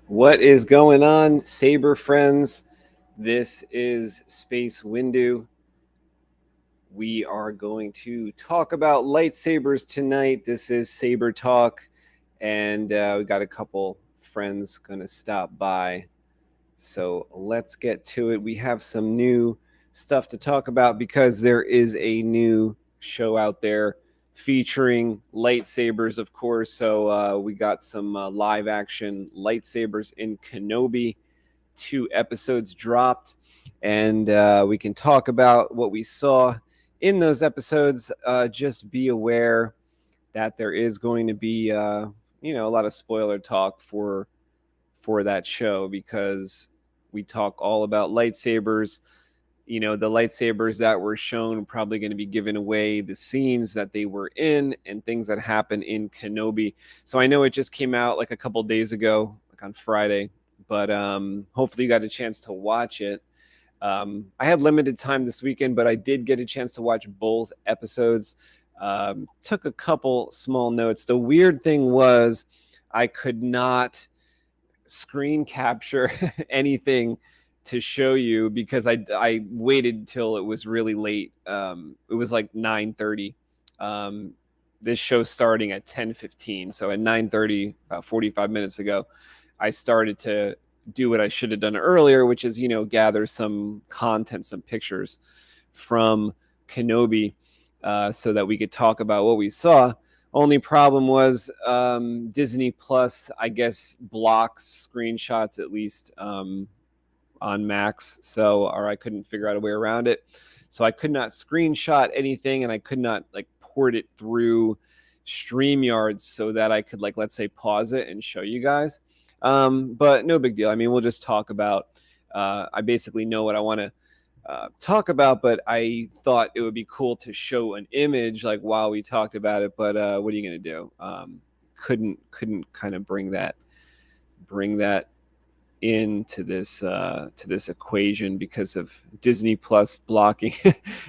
What is going on, Saber friends? This is Space Windu. We are going to talk about lightsabers tonight. This is Saber Talk, and we got a couple friends going to stop by. So let's get to it. We have some new stuff to talk about because there is a new show out there featuring lightsabers, of course. So we got some live action lightsabers in Kenobi. 2 episodes dropped, and we can talk about what we saw in those episodes. Just be aware that there is going to be a lot of spoiler talk for that show, because we talk all about lightsabers. The lightsabers that were shown are probably going to be giving away the scenes that they were in and things that happen in Kenobi. So I know it just came out like a couple days ago, like on Friday, but hopefully you got a chance to watch it. I had limited time this weekend, but I did get a chance to watch both episodes. Took a couple small notes. The weird thing was I could not screen capture anything to show you because I waited till it was really late. It was like 9:30. This show starting at 10:15. So at 9:30, about 45 minutes ago, I started to do what I should have done earlier, which is, gather some content, some pictures from Kenobi, so that we could talk about what we saw. Only problem was Disney Plus, I guess, blocks screenshots, at least on Max. Or I couldn't figure out a way around it. So I could not screenshot anything, and I could not port it through StreamYard so that I could let's say pause it and show you guys. But no big deal. I mean, we'll just talk about, I basically know what I want to talk about, but I thought it would be cool to show an image while we talked about it. But what are you going to do? Couldn't kind of bring that into this equation because of Disney Plus blocking.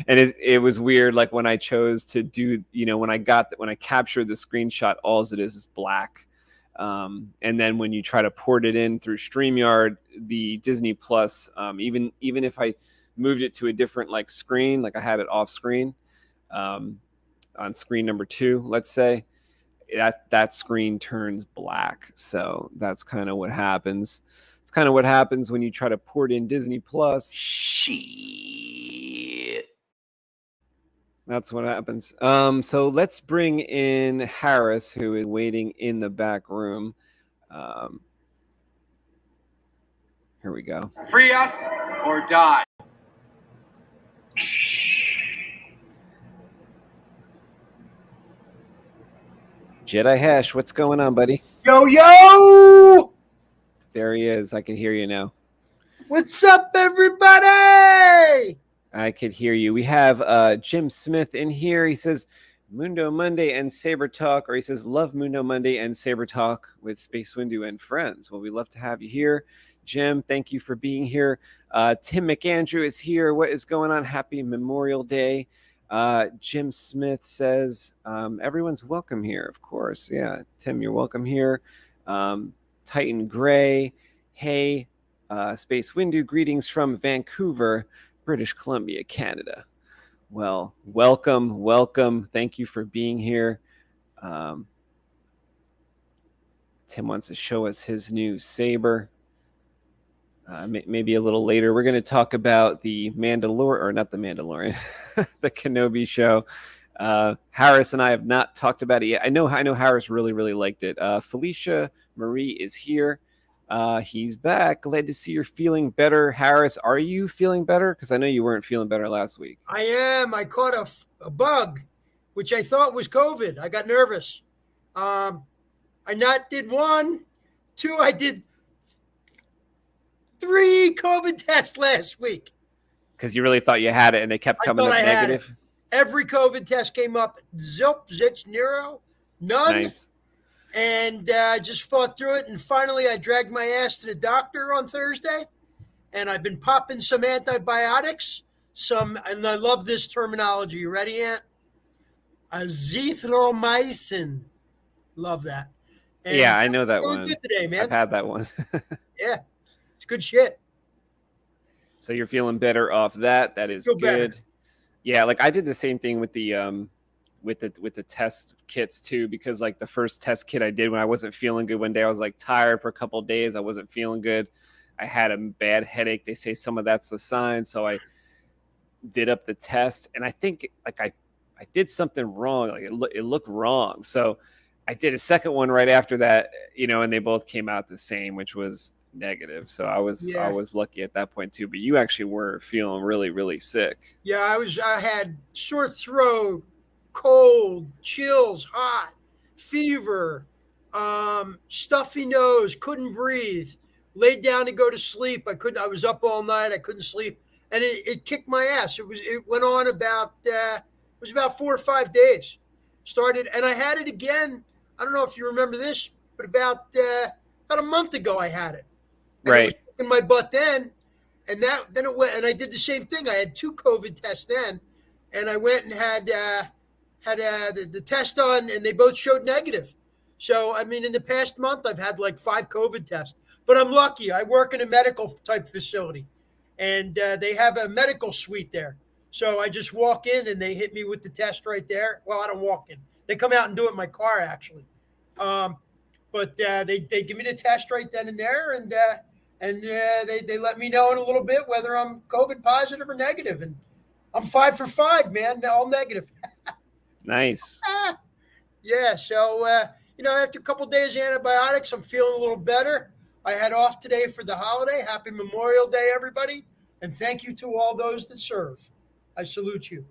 And it was weird. When I chose to do, when I captured the screenshot, all it is black. And then when you try to port it in through StreamYard, the Disney Plus, even if I moved it to a different screen, I had it off screen, on screen number 2, let's say, that screen turns black. So that's kind of what happens. It's kind of what happens when you try to port in Disney Plus. Shit. That's what happens. So let's bring in Harris, who is waiting in the back room. Here we go. Free us or die. Jedi Hash, what's going on, buddy? Yo! There he is. I can hear you now. What's up, everybody? I could hear you. We have Jim Smith in here. He says Mundo Monday and Saber Talk, or he says love Mundo Monday and Saber Talk with Space Windu and friends. Well, we'd love to have you here. Jim, thank you for being here. Tim McAndrew is here. What is going on? Happy Memorial Day. Jim Smith says everyone's welcome here, of course. Yeah, Tim, you're welcome here. Titan Gray, hey, Space Windu, greetings from Vancouver, British Columbia, Canada. Well, welcome. Thank you for being here. Tim wants to show us his new saber. Maybe a little later. We're going to talk about the Mandalorian, or not the Mandalorian, the Kenobi show. Harris and I have not talked about it yet. I know Harris really, really liked it. Felicia Marie is here. He's back. Glad to see you're feeling better. Harris, are you feeling better? Because I know you weren't feeling better last week. I am. I caught a bug, which I thought was COVID. I got nervous. I not did 1, 2. I did 3 COVID tests last week. Because you really thought you had it, and they kept coming up negative. Every COVID test came up zilp, zitch, nero, none. Nice. And just fought through it. And finally, I dragged my ass to the doctor on Thursday. And I've been popping some antibiotics. And I love this terminology. You ready, Ant? Azithromycin. Love that. And yeah, I know that one. one. Good today, man. I've had that one. Yeah, it's good shit. So you're feeling better off that. That is good. Better. Yeah, like I did the same thing with the test kits too, because like the first test kit I did when I wasn't feeling good one day, I was like tired for a couple of days. I wasn't feeling good. I had a bad headache. They say some of that's the sign. So I did up the test, and I think like I did something wrong. Like it looked wrong. So I did a second one right after that, and they both came out the same, which was negative. So I was lucky at that point too. But you actually were feeling really, really sick. Yeah, I had sore throat, cold, chills, hot, fever, stuffy nose, couldn't breathe, laid down to go to sleep. I was up all night. I couldn't sleep. And it kicked my ass. It went on about 4 or 5 days. Started, and I had it again. I don't know if you remember this, but about a month ago I had it. And right. It was in my butt then. And then it went, and I did the same thing. I had 2 COVID tests then, and I went and had the test on, and they both showed negative. So, I mean, in the past month, I've had like 5 COVID tests. But I'm lucky. I work in a medical type facility, and they have a medical suite there. So I just walk in, and they hit me with the test right there. Well, I don't walk in. They come out and do it in my car, actually. But they give me the test right then and there, and they let me know in a little bit whether I'm COVID positive or negative. And I'm 5 for 5, man. All negative. Nice. Yeah. So, after a couple of days of antibiotics, I'm feeling a little better. I had off today for the holiday. Happy Memorial Day, everybody. And thank you to all those that serve. I salute you.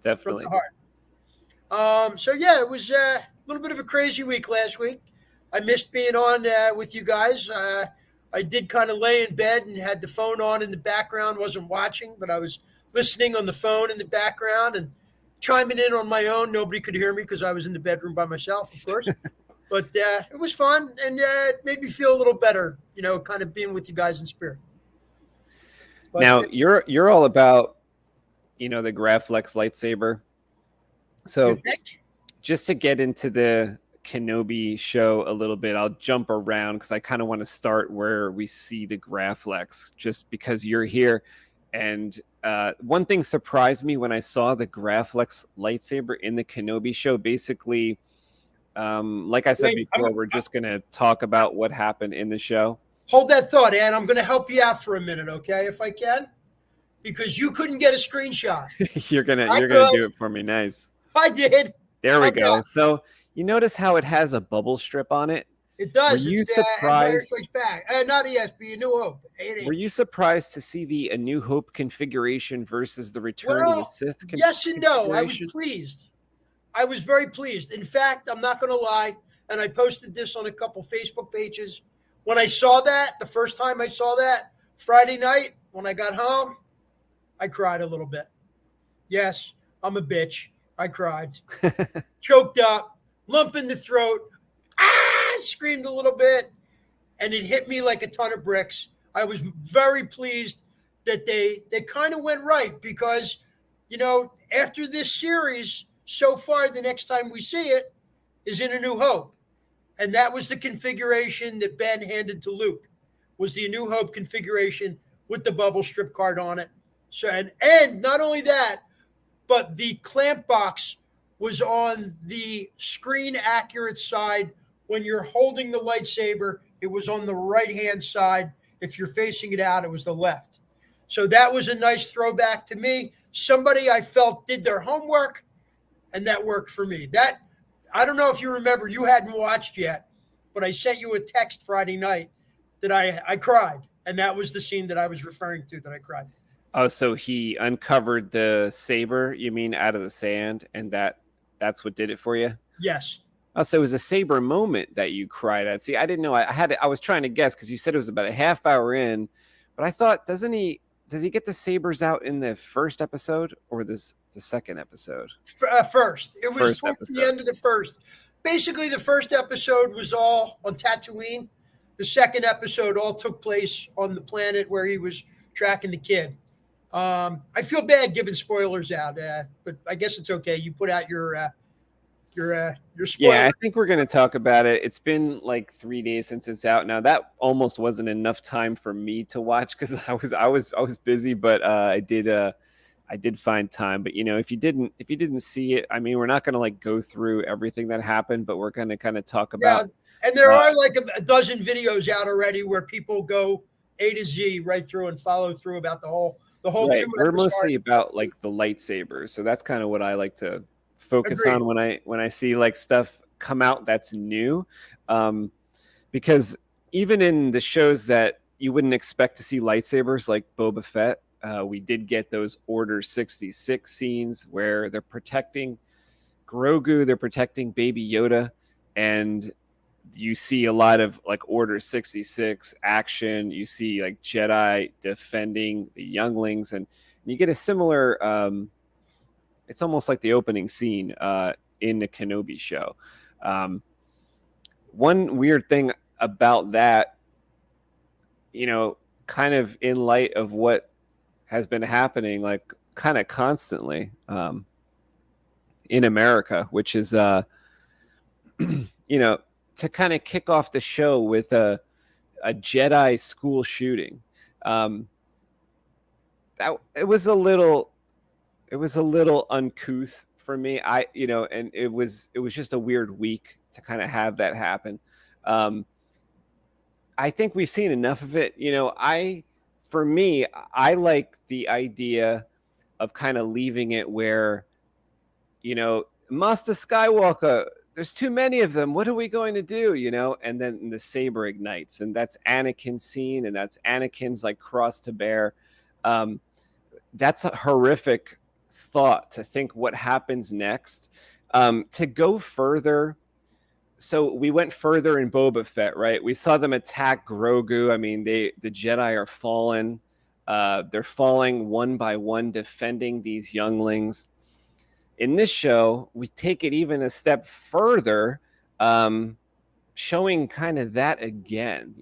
Definitely. From the heart. So, yeah, it was a little bit of a crazy week last week. I missed being on with you guys. I did kind of lay in bed and had the phone on in the background. Wasn't watching, but I was listening on the phone in the background and chiming in on my own. Nobody could hear me because I was in the bedroom by myself, of course. But it was fun, and it made me feel a little better, kind of being with you guys in spirit. But, now, you're all about, the Graflex lightsaber. So just to get into the Kenobi show a little bit, I'll jump around because I kind of want to start where we see the Graflex, just because you're here. And one thing surprised me when I saw the Graflex lightsaber in the Kenobi show. Basically, like I said before, we're just going to talk about what happened in the show. Hold that thought, Ann. I'm going to help you out for a minute, okay, if I can, because you couldn't get a screenshot. you're gonna do it for me. Nice. I did. There we go. So you notice how it has a bubble strip on it? It does. Were you surprised? Not ESP, A New Hope. Were you surprised to see the A New Hope configuration versus the Return of the Sith configuration? Yes and no. I was pleased. I was very pleased. In fact, I'm not going to lie, and I posted this on a couple Facebook pages. When I saw that, the first time I saw that, Friday night, when I got home, I cried a little bit. Yes, I'm a bitch. I cried. Choked up, lump in the throat. Screamed a little bit, and it hit me like a ton of bricks. I was very pleased that they kind of went right because, after this series, so far the next time we see it is in A New Hope. And that was the configuration that Ben handed to Luke, was the A New Hope configuration with the bubble strip card on it. So and not only that, but the clamp box was on the screen accurate side. When you're holding the lightsaber, it was on the right-hand side. If you're facing it out, it was the left. So that was a nice throwback to me. Somebody I felt did their homework and that worked for me. That I don't know if you remember, you hadn't watched yet, but I sent you a text Friday night that I cried, and that was the scene that I was referring to that I cried. Oh, so he uncovered the saber, you mean, out of the sand, and that's what did it for you? Yes. Oh, so it was a saber moment that you cried at. See, I didn't know. I was trying to guess because you said it was about a half hour in, but I thought, does he get the sabers out in the first episode or the second episode? First. It was First towards the episode. end of the first. Basically, the first episode was all on Tatooine. The second episode all took place on the planet where he was tracking the kid. I feel bad giving spoilers out, but I guess it's okay. You put out your spoiler. Yeah, I think we're going to talk about it. It's been like 3 days since it's out. Now that almost wasn't enough time for me to watch because I was busy, but I did find time. But if you didn't see it, I mean, we're not going to like go through everything that happened, but we're going to kind of talk about. And there are like a dozen videos out already where people go A to Z right through and follow through about the whole. Right. We're mostly about like the lightsabers, so that's kind of what I like to focus on when I see like stuff come out that's new, because even in the shows that you wouldn't expect to see lightsabers, like Boba Fett, we did get those Order 66 scenes where they're protecting Grogu, they're protecting Baby Yoda, and you see a lot of like Order 66 action. You see like Jedi defending the younglings, and you get a similar it's almost like the opening scene in the Kenobi show. One weird thing about that, kind of in light of what has been happening like kind of constantly in America, which is to kind of kick off the show with a Jedi school shooting. It was a little uncouth for me. And it was just a weird week to kind of have that happen. I think we've seen enough of it. For me, I like the idea of kind of leaving it where, Master Skywalker, there's too many of them. What are we going to do? And then the saber ignites, and that's Anakin's scene, and that's Anakin's like cross to bear. That's a horrific thought to think what happens next. To go further, so we went further in Boba Fett, right? We saw them attack Grogu. I mean, the Jedi are fallen. They're falling one by one, defending these younglings. In this show, we take it even a step further, showing kind of that again,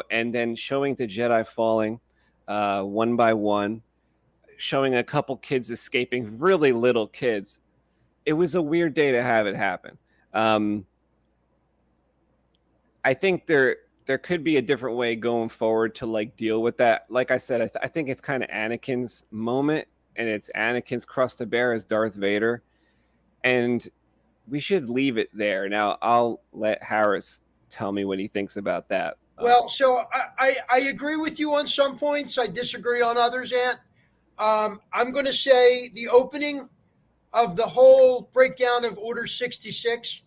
and then showing the Jedi falling one by one, showing a couple kids escaping, really little kids. It was a weird day to have it happen. I think there could be a different way going forward to like deal with that. Like I said, I think it's kind of Anakin's moment, and it's Anakin's cross to bear as Darth Vader. And we should leave it there. Now, I'll let Harris tell me what he thinks about that. Well, so I agree with you on some points. I disagree on others, Ant. I'm going to say the opening of the whole breakdown of Order 66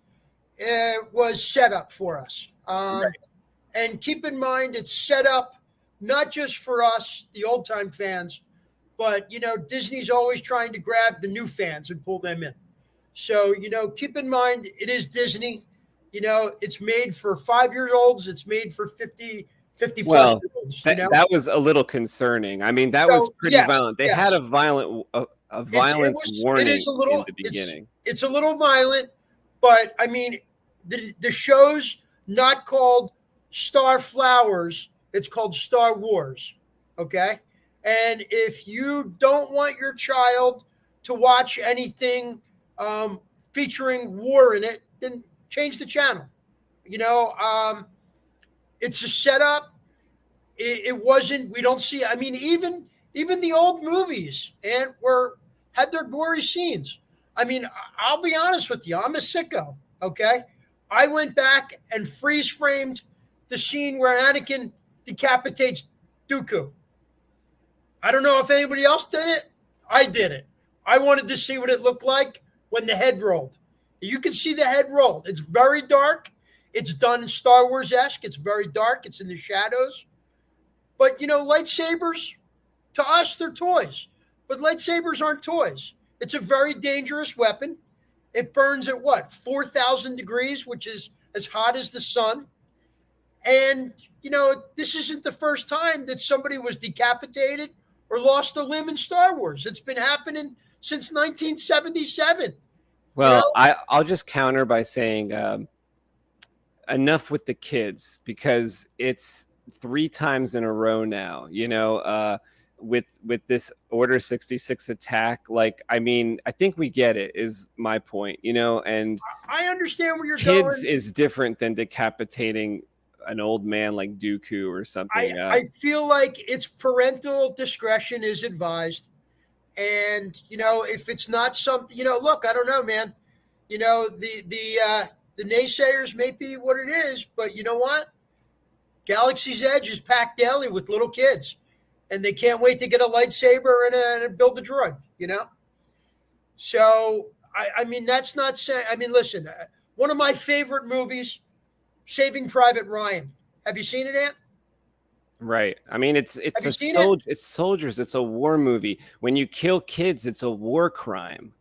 was set up for us. Right. And keep in mind, it's set up not just for us, the old-time fans, but, Disney's always trying to grab the new fans and pull them in. So, keep in mind, it is Disney. It's made for 5-year-olds. It's made for 50 plus year olds. That was a little concerning. I mean, that was pretty violent. They had a violence warning in the beginning. It's a little violent, but I mean, the show's not called Star Flowers. It's called Star Wars. Okay. And if you don't want your child to watch anything featuring war in it, then change the channel. It's a setup. It wasn't. We don't see. I mean, even the old movies had their gory scenes. I mean, I'll be honest with you. I'm a sicko. Okay, I went back and freeze framed the scene where Anakin decapitates Dooku. I don't know if anybody else did it. I did it. I wanted to see what it looked like when the head rolled. You can see the head roll. It's very dark. It's done Star Wars-esque. It's very dark. It's in the shadows. But, lightsabers, to us, they're toys. But lightsabers aren't toys. It's a very dangerous weapon. It burns at what? 4,000 degrees, which is as hot as the sun. And, this isn't the first time that somebody was decapitated or lost a limb in Star Wars. It's been happening since 1977. Well, I'll just counter by saying enough with the kids, because it's 3 times in a row now, with this Order 66 attack. Like, I mean, I think we get it, is my point, and I understand where you're going. Kids is different than decapitating an old man like Dooku or something. I feel like it's parental discretion is advised. And, if it's not something, look, I don't know, man. The naysayers may be what it is, but you know what? Galaxy's Edge is packed daily with little kids, and they can't wait to get a lightsaber and build a droid, So, I mean, that's not saying, I mean, listen, one of my favorite movies, Saving Private Ryan. Have you seen it, Ant? Right. I mean, it's soldiers. It's a war movie. When you kill kids, it's a war crime.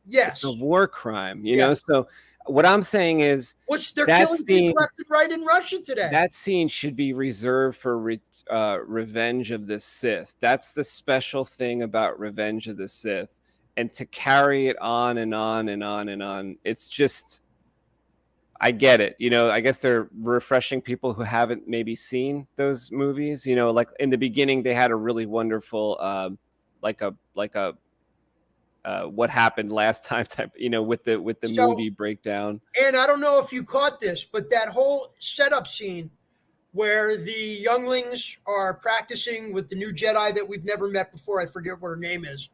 Yes. It's a war crime, you know? So what I'm saying is they're killing people left and right in Russia today. That scene should be reserved for Revenge of the Sith. That's the special thing about Revenge of the Sith. And to carry it on and on and on and on, it's just, I get it. I guess they're refreshing people who haven't maybe seen those movies. Like in the beginning, they had a really wonderful, what happened last time type, with the movie breakdown. And I don't know if you caught this, but that whole setup scene where the younglings are practicing with the new Jedi that we've never met before, I forget what her name is,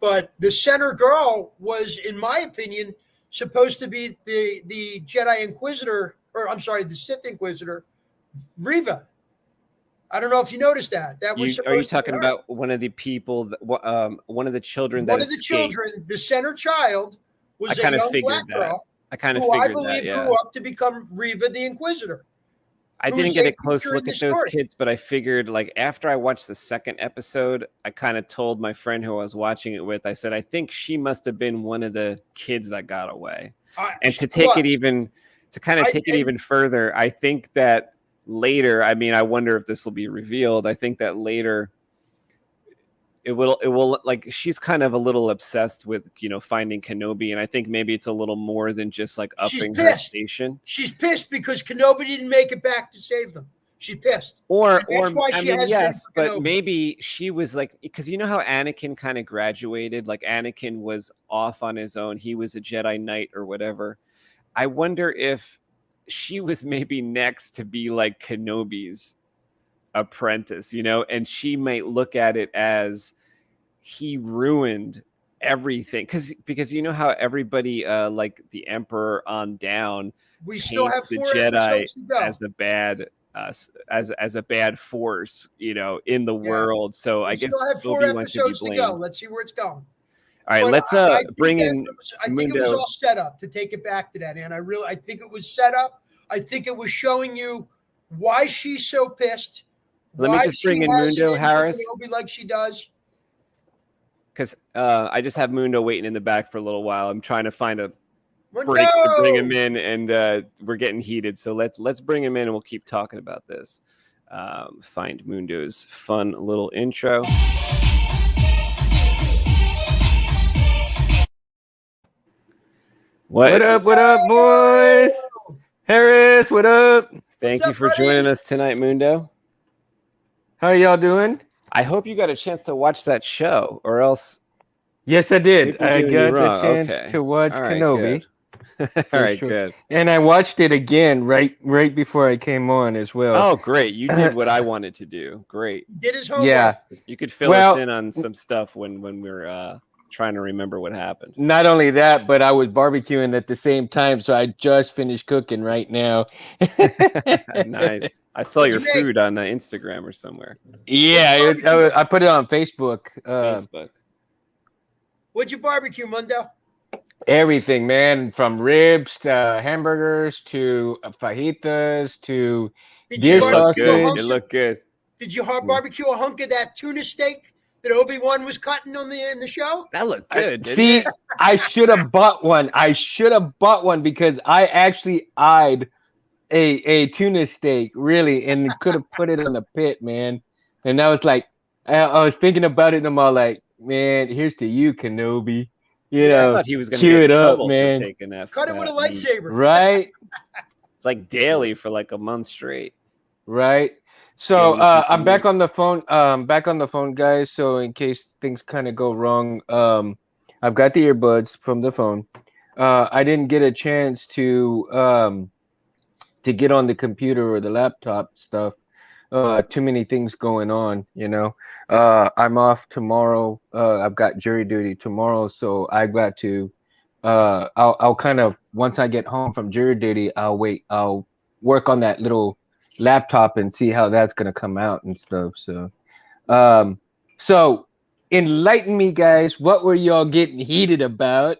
but the center girl was, in my opinion, supposed to be the Jedi Inquisitor, or I'm sorry, the Sith Inquisitor, Reva. I don't know if you noticed that. That was. Are you talking about one of the people, one of the children? One of the children, the center child, was a young black girl. I kind of figured that. I believe grew up to become Reva the Inquisitor. I didn't get a close look at those kids, but I figured, like, after I watched the second episode, I kind of told my friend who I was watching it with, I said, I think she must have been one of the kids that got away. And to take it even further, I think that later, I mean, I wonder if this will be revealed. I think that later it will like, she's kind of a little obsessed with, finding Kenobi. And I think maybe it's a little more than just like upping her station. She's pissed because Kenobi didn't make it back to save them. She's pissed. But maybe she was like, because you know how Anakin kind of graduated, like Anakin was off on his own. He was a Jedi Knight or whatever. I wonder if she was maybe next to be like Kenobi's apprentice, and she might look at it as he ruined everything, because you know how everybody like the Emperor on down, we still have the Jedi as a bad as a bad force, in the world. So I guess still have 4 episodes to go. Let's see where it's going. All right, let's bring in. I think it was all set up to take it back to that, and I think it was set up. I think it was showing you why she's so pissed. Let me just bring in Mundo Harris, like she does. Because I just have Mundo waiting in the back for a little while. I'm trying to find a break to bring him in, and we're getting heated. So let's bring him in, and we'll keep talking about this. Find Mundo's fun little intro. What up, boys? Harris, what up? Thank you for joining us tonight, Mundo. How y'all doing? I hope you got a chance to watch that show, or else. Yes, I did. I got a chance to watch Kenobi. All right, good. And I watched it again right before I came on as well. Oh, great. You did what I wanted to do. Great. Did his homework. Yeah. You could fill us in on some stuff when we're trying to remember what happened. Not only that, but I was barbecuing at the same time, so I just finished cooking right now. Nice. I saw your food on Instagram or somewhere. Yeah, I put it on Facebook. Facebook. What'd you barbecue, Mundo? Everything, man, from ribs to hamburgers to fajitas to Did you deer It looked barbecue a good. hunk It sausage. of? looked good. Did you Mm. barbecue a hunk of that tuna steak that Obi Wan was cutting on in the show? That looked I, good, didn't it? see, I should have bought one. I should have bought one because I actually eyed a tuna steak, really, and could have put it on the pit, man. And I was like, I was thinking about it, and I'm all like, man, here's to you, Kenobi. You Yeah, I know, thought he was going to chew get in it up, trouble for man. taking that. cut it with a that meat. lightsaber. Right, It's like daily for like a month straight. right. So Stealing a piece of I'm back meat. on the phone. Back on the phone, guys. So in case things kind of go wrong, I've got the earbuds from the phone. I didn't get a chance to get on the computer or the laptop stuff. Too many things going on, you know. I'm off tomorrow. I've got jury duty tomorrow, so I got to. I'll kind of once I get home from jury duty, I'll wait. I'll work on that little laptop and see how that's gonna come out and stuff. Um, so enlighten me, guys. What were y'all getting heated about?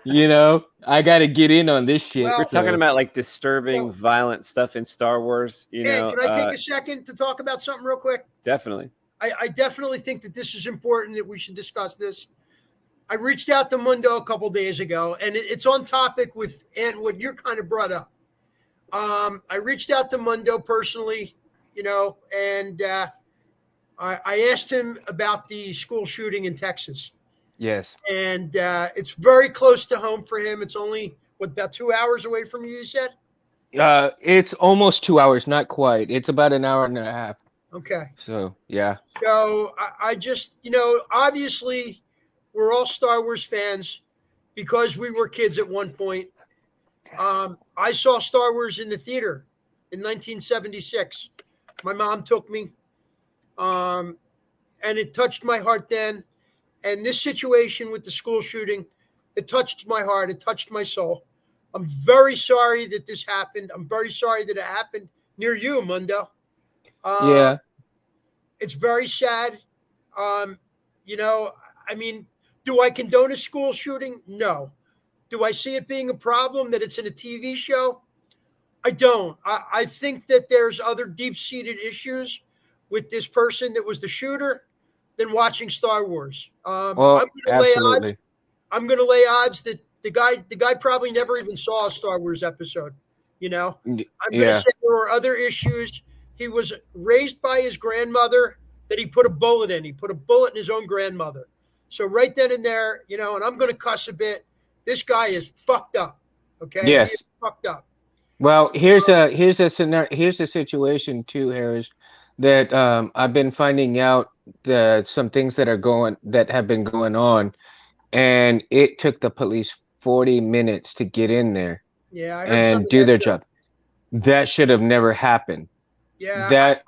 You know, I got to get in on this shit. Well, We're talking So about like disturbing, Well, violent stuff in Star Wars. Dan, can I take a second to talk about something real quick? Definitely. I definitely think that this is important, that we should discuss this. I reached out to Mundo a couple days ago, and it's on topic with what you're kind of brought up. I reached out to Mundo personally, and I asked him about the school shooting in Texas. yes, And it's very close to home for him. It's only, about 2 hours away from you said? it's almost 2 hours, not quite. It's about an hour and a half. Okay. So yeah, So I just, obviously we're all Star Wars fans because we were kids at one point. I saw Star Wars in the theater in 1976. My mom took me, and it touched my heart then. And this situation with the school shooting, it touched my heart. It touched my soul. I'm very sorry that this happened. I'm very sorry that it happened near you, Mundo. yeah, It's very sad. I mean, do I condone a school shooting? No. Do I see it being a problem that it's in a TV show? I don't. I think that there's other deep-seated issues with this person that was the shooter than watching Star Wars. I'm well, going to lay odds. absolutely. I'm going to lay odds that the guy probably never even saw a Star Wars episode. I'm going to Yeah, say there were other issues. He was raised by his grandmother that he put a bullet in. He put a bullet in his own grandmother. So right then and there, and I'm going to cuss a bit. This guy is fucked up. Okay, He yes. is fucked up. Well, here's a scenario. Here's a situation too, Harris, that I've been finding out some things that have been going on, and it took the police 40 minutes to get in there Yeah, I heard some and of do that their too. job. That should have never happened. Yeah, That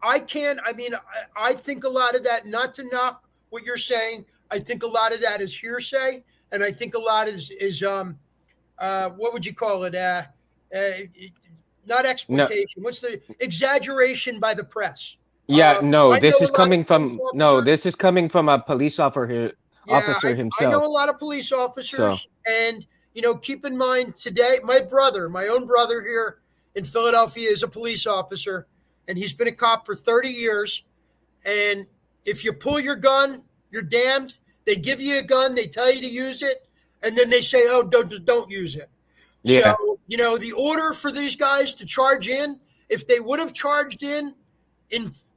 I can't. I mean, I think a lot of that. Not to knock what you're saying. I think a lot of that is hearsay, and I think a lot is what would you call it? Not no, exploitation. What's the exaggeration by the press? yeah, no. I know This a is lot of coming police from no. officers. This is coming from a police Yeah, officer I know himself. a lot of police So officers, and keep in mind today, my own brother here in Philadelphia, is a police officer, and he's been a cop for 30 years. And if you pull your gun, you're damned. They give you a gun, they tell you to use it, and then they say, "Oh, don't use it." yeah, So the order for these guys to charge in, if they would have charged in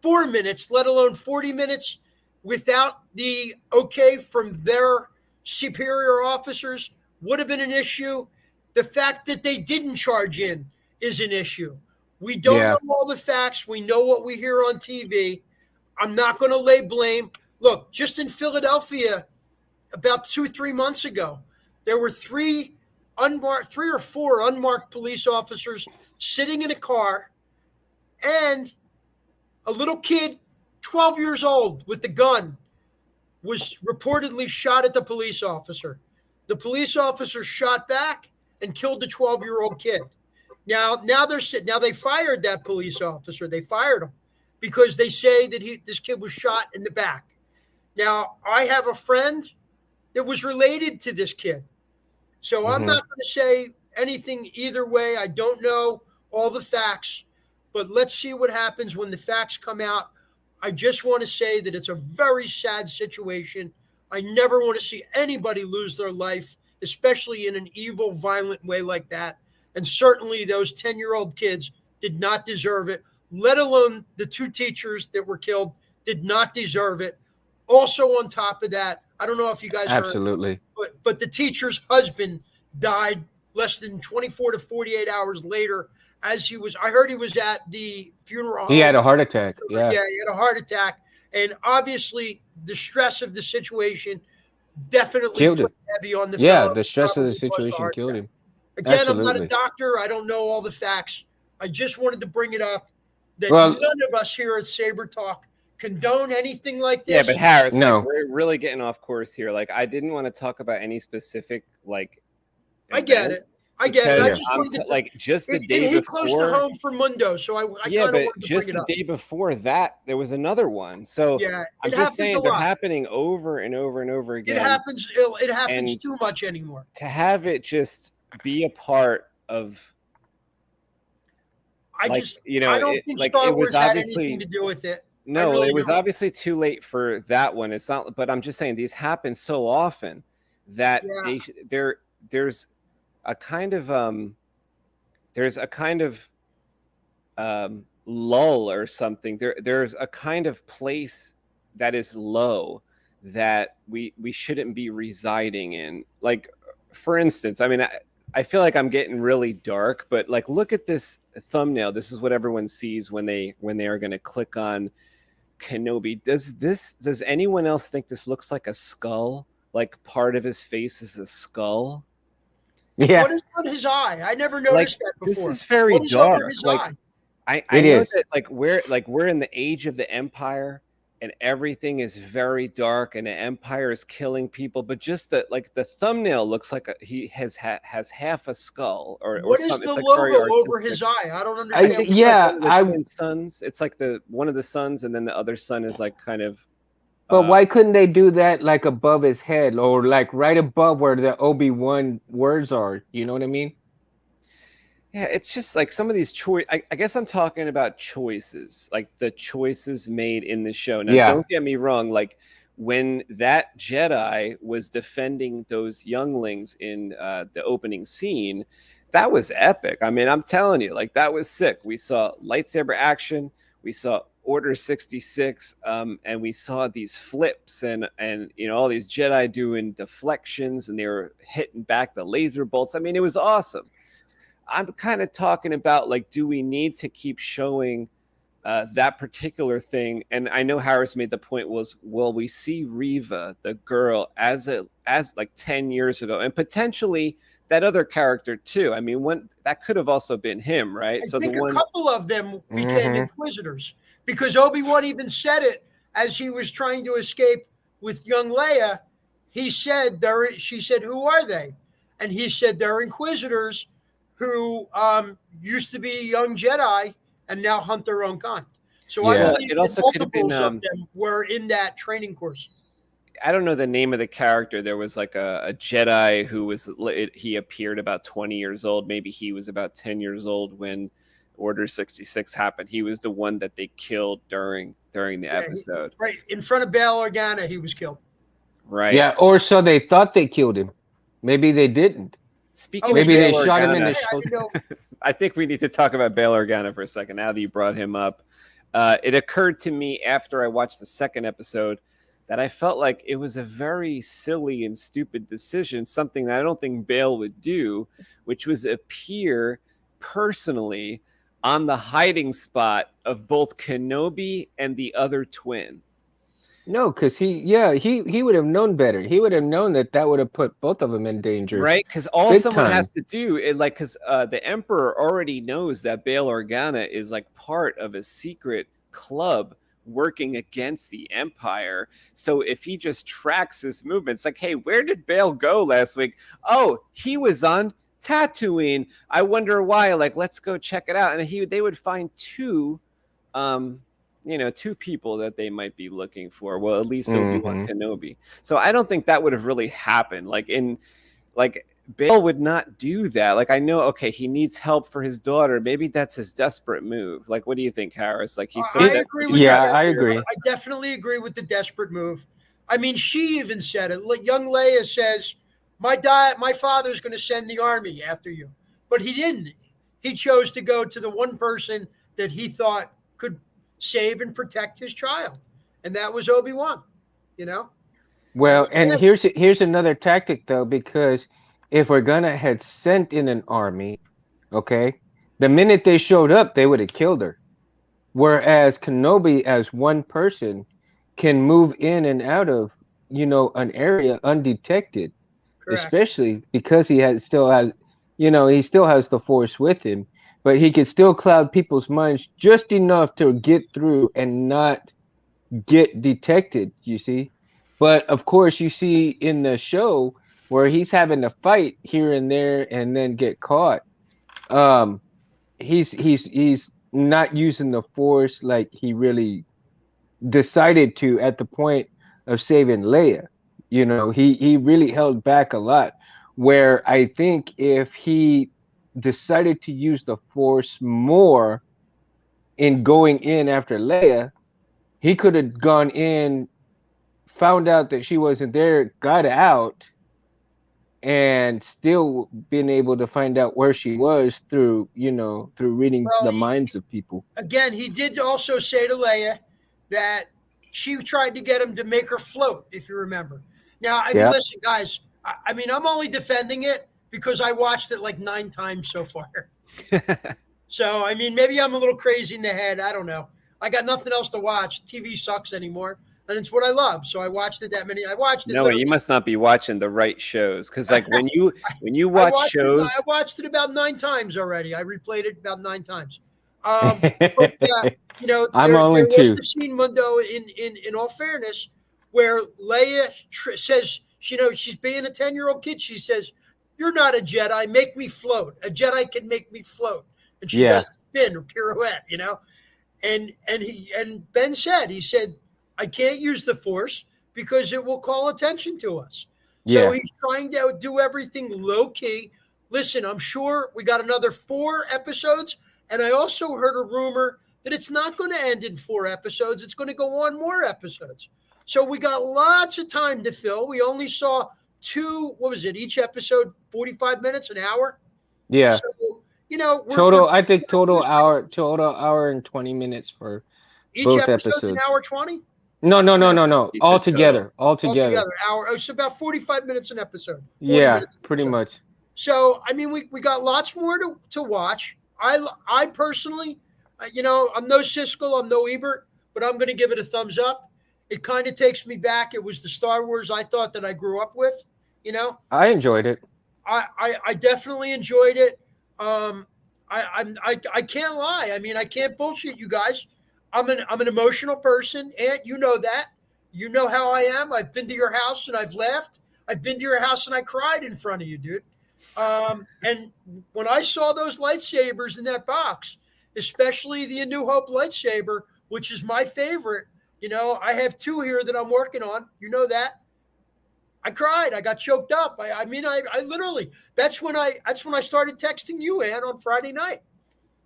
4 minutes, let alone 40 minutes, without the okay from their superior officers, would have been an issue. The fact that they didn't charge in is an issue. We don't yeah, know all the facts. We know what we hear on TV. I'm not going to lay blame. Look, just in Philadelphia, about 2-3 months ago, there were three or four unmarked police officers sitting in a car, and a little kid, 12 years old, with a gun, was reportedly shot at the police officer. The police officer shot back and killed the 12-year-old kid. Now they fired that police officer. They fired him because they say that this kid was shot in the back. Now, I have a friend that was related to this kid. So I'm not going to say anything either way. I don't know all the facts, but let's see what happens when the facts come out. I just want to say that it's a very sad situation. I never want to see anybody lose their life, especially in an evil, violent way like that. And certainly those 10-year-old kids did not deserve it, let alone the 2 teachers that were killed did not deserve it. Also, on top of that, I don't know if you guys Absolutely. heard, but the teacher's husband died less than 24 to 48 hours later. As I heard he was at the funeral home. He had a heart attack. Yeah. Yeah, he had a heart attack. And obviously, the stress of the situation definitely Killed him. put heavy on the Yeah, fellow. the stress of the Probably caused situation heart killed attack. him. Again, I'm Absolutely. not a doctor. I don't know all the facts. I just wanted to bring it up that Well- none of us here at Saber Talk condone anything like this. Yeah, but Harris, No. like, we're really getting off course here. Like, I didn't want to talk about any specific like. I get event it. I get it. I because just I'm wanted to like just the it day hit close to before. home for Mundo, so I Yeah, kind of but wanted to just bring it the up. day before that, there was another one. So Yeah, I'm it just happens saying a they're lot. happening over and over and over again. It happens. It happens And too much anymore. to have it just be a part of, I like, just, you know, I don't it- think like, Star it was Wars had obviously- anything to do with it. no, really it was don't. obviously too late for that one. It's not, but I'm just saying these happen so often that Yeah. there's a kind of lull or something. There's a kind of place that is low that we shouldn't be residing in. Like, for instance, I mean, I feel like I'm getting really dark, but like, look at this thumbnail. This is what everyone sees when they are going to click on Kenobi. Does anyone else think this looks like a skull? Like, part of his face is a skull? Yeah. What is on his eye? I never Like, noticed that this before. is very What is under dark. his Like, eye? I It know is. that we're in the age of the Empire and everything is very dark and the Empire is killing people, but just the thumbnail looks like he has half a skull or What is something. the It's like very logo over artistic. his eye? I don't I understand. think what- it's Yeah, like one of the I- twin suns. It's like one of the suns, and then the other sun is like kind of. But why couldn't they do that like above his head or like right above where the Obi Wan words are? You know what I mean? Yeah, it's just like some of these choice. I guess I'm talking about choices, like the choices made in the show. Now, Yeah. don't get me wrong. Like, when that Jedi was defending those younglings in the opening scene, that was epic. I mean, I'm telling you, like, that was sick. We saw lightsaber action. We saw Order 66, and we saw these flips and all these Jedi doing deflections, and they were hitting back the laser bolts. I mean, it was awesome. I'm kind of talking about, like, do we need to keep showing that particular thing? And I know Harris made the point was, well, we see Reva, the girl, as like 10 years ago, and potentially that other character too. I mean, that could have also been him, right? I think a couple of them became Inquisitors because Obi-Wan even said it as he was trying to escape with young Leia. He said, she said, who are they? And he said, they're Inquisitors who used to be young Jedi and now hunt their own kind. So I Yeah. believe It also that could have been, multiples of them were in that training course. I don't know the name of the character. There was like a Jedi who he appeared about 20 years old. Maybe he was about 10 years old when Order 66 happened. He was the one that they killed during the episode. Right in front of Bail Organa, he was killed. Right. Yeah, or so they thought they killed him. Maybe they didn't. Speaking Maybe of they Bail shot him in Organa, the Hey, I didn't know. I think we need to talk about Bail Organa for a second. Now that you brought him up, it occurred to me after I watched the second episode that I felt like it was a very silly and stupid decision, something that I don't think Bail would do, which was appear personally on the hiding spot of both Kenobi and the other twin. No, because he would have known better. He would have known that would have put both of them in danger. Right? Because all Big someone time. has to do is because the Emperor already knows that Bail Organa is like part of a secret club working against the Empire. So if he just tracks his movements, like, hey, where did Bail go last week? Oh, he was on Tatooine. I wonder why. Like, let's go check it out. And they would find two people that they might be looking for. Well, at least Obi Wan Kenobi. So I don't think that would have really happened. Like Bale would not do that. Like, I know, okay, he needs help for his daughter. Maybe that's his desperate move. Like, what do you think, Harris? Like, he's so I desperate. agree with Yeah, that. I agree. I definitely agree with the desperate move. I mean, she even said it. Young Leia says, my father's going to send the army after you. But he didn't. He chose to go to the one person that he thought could save and protect his child. And that was Obi Wan, you know? Well, and here's another tactic though, because if we're gonna had sent in an army, okay, the minute they showed up, they would have killed her. Whereas Kenobi, as one person, can move in and out of, an area undetected, Correct. especially because he still has the Force with him, but he can still cloud people's minds just enough to get through and not get detected, you see. But of course, you see in the show where he's having to fight here and there and then get caught. He's not using the Force like he really decided to at the point of saving Leia. He really held back a lot. Where I think if he decided to use the Force more in going in after Leia, he could have gone in, found out that she wasn't there, got out, and still been able to find out where she was through reading the minds of people. Again, he did also say to Leia that she tried to get him to make her float, if you remember. Now, I mean, listen, guys, I mean, I'm only defending it because I watched it like 9 times so far. So, I mean, maybe I'm a little crazy in the head. I don't know. I got nothing else to watch. TV sucks anymore. And it's what I love. So I watched it I watched it. No, you must not be watching the right shows. Because like when you watch shows. I watched it about 9 times already. I replayed it about 9 times. But, I'm only there 2. was the scene, Mundo, in all fairness, where Leia says, she's being a 10-year-old kid. She says, "You're not a Jedi. Make me float. A Jedi can make me float." And she does spin or pirouette, And Ben said, "I can't use the Force because it will call attention to us." So he's trying to do everything low key. Listen, I'm sure we got another 4 episodes. And I also heard a rumor that it's not going to end in 4 episodes. It's going to go on more episodes. So we got lots of time to fill. We only saw 2, each episode, 45 minutes, an hour? Yeah. So, I think total hour and 20 minutes for both episodes. An hour 20? No. Altogether. Hour. So about 45 minutes an episode. Yeah, pretty much. So, I mean, we got lots more to watch. I personally, I'm no Siskel, I'm no Ebert, but I'm going to give it a thumbs up. It kind of takes me back. It was the Star Wars I thought that I grew up with, I enjoyed it. I definitely enjoyed it. I can't lie. I mean, I can't bullshit you guys. I'm an emotional person, and you know that. You know how I am. I've been to your house and I've laughed. I've been to your house and I cried in front of you, dude. And when I saw those lightsabers in that box, especially the A New Hope lightsaber, which is my favorite, I have 2 here that I'm working on. You know that. I cried. I got choked up. I literally. That's when I started texting you, Ann, on Friday night.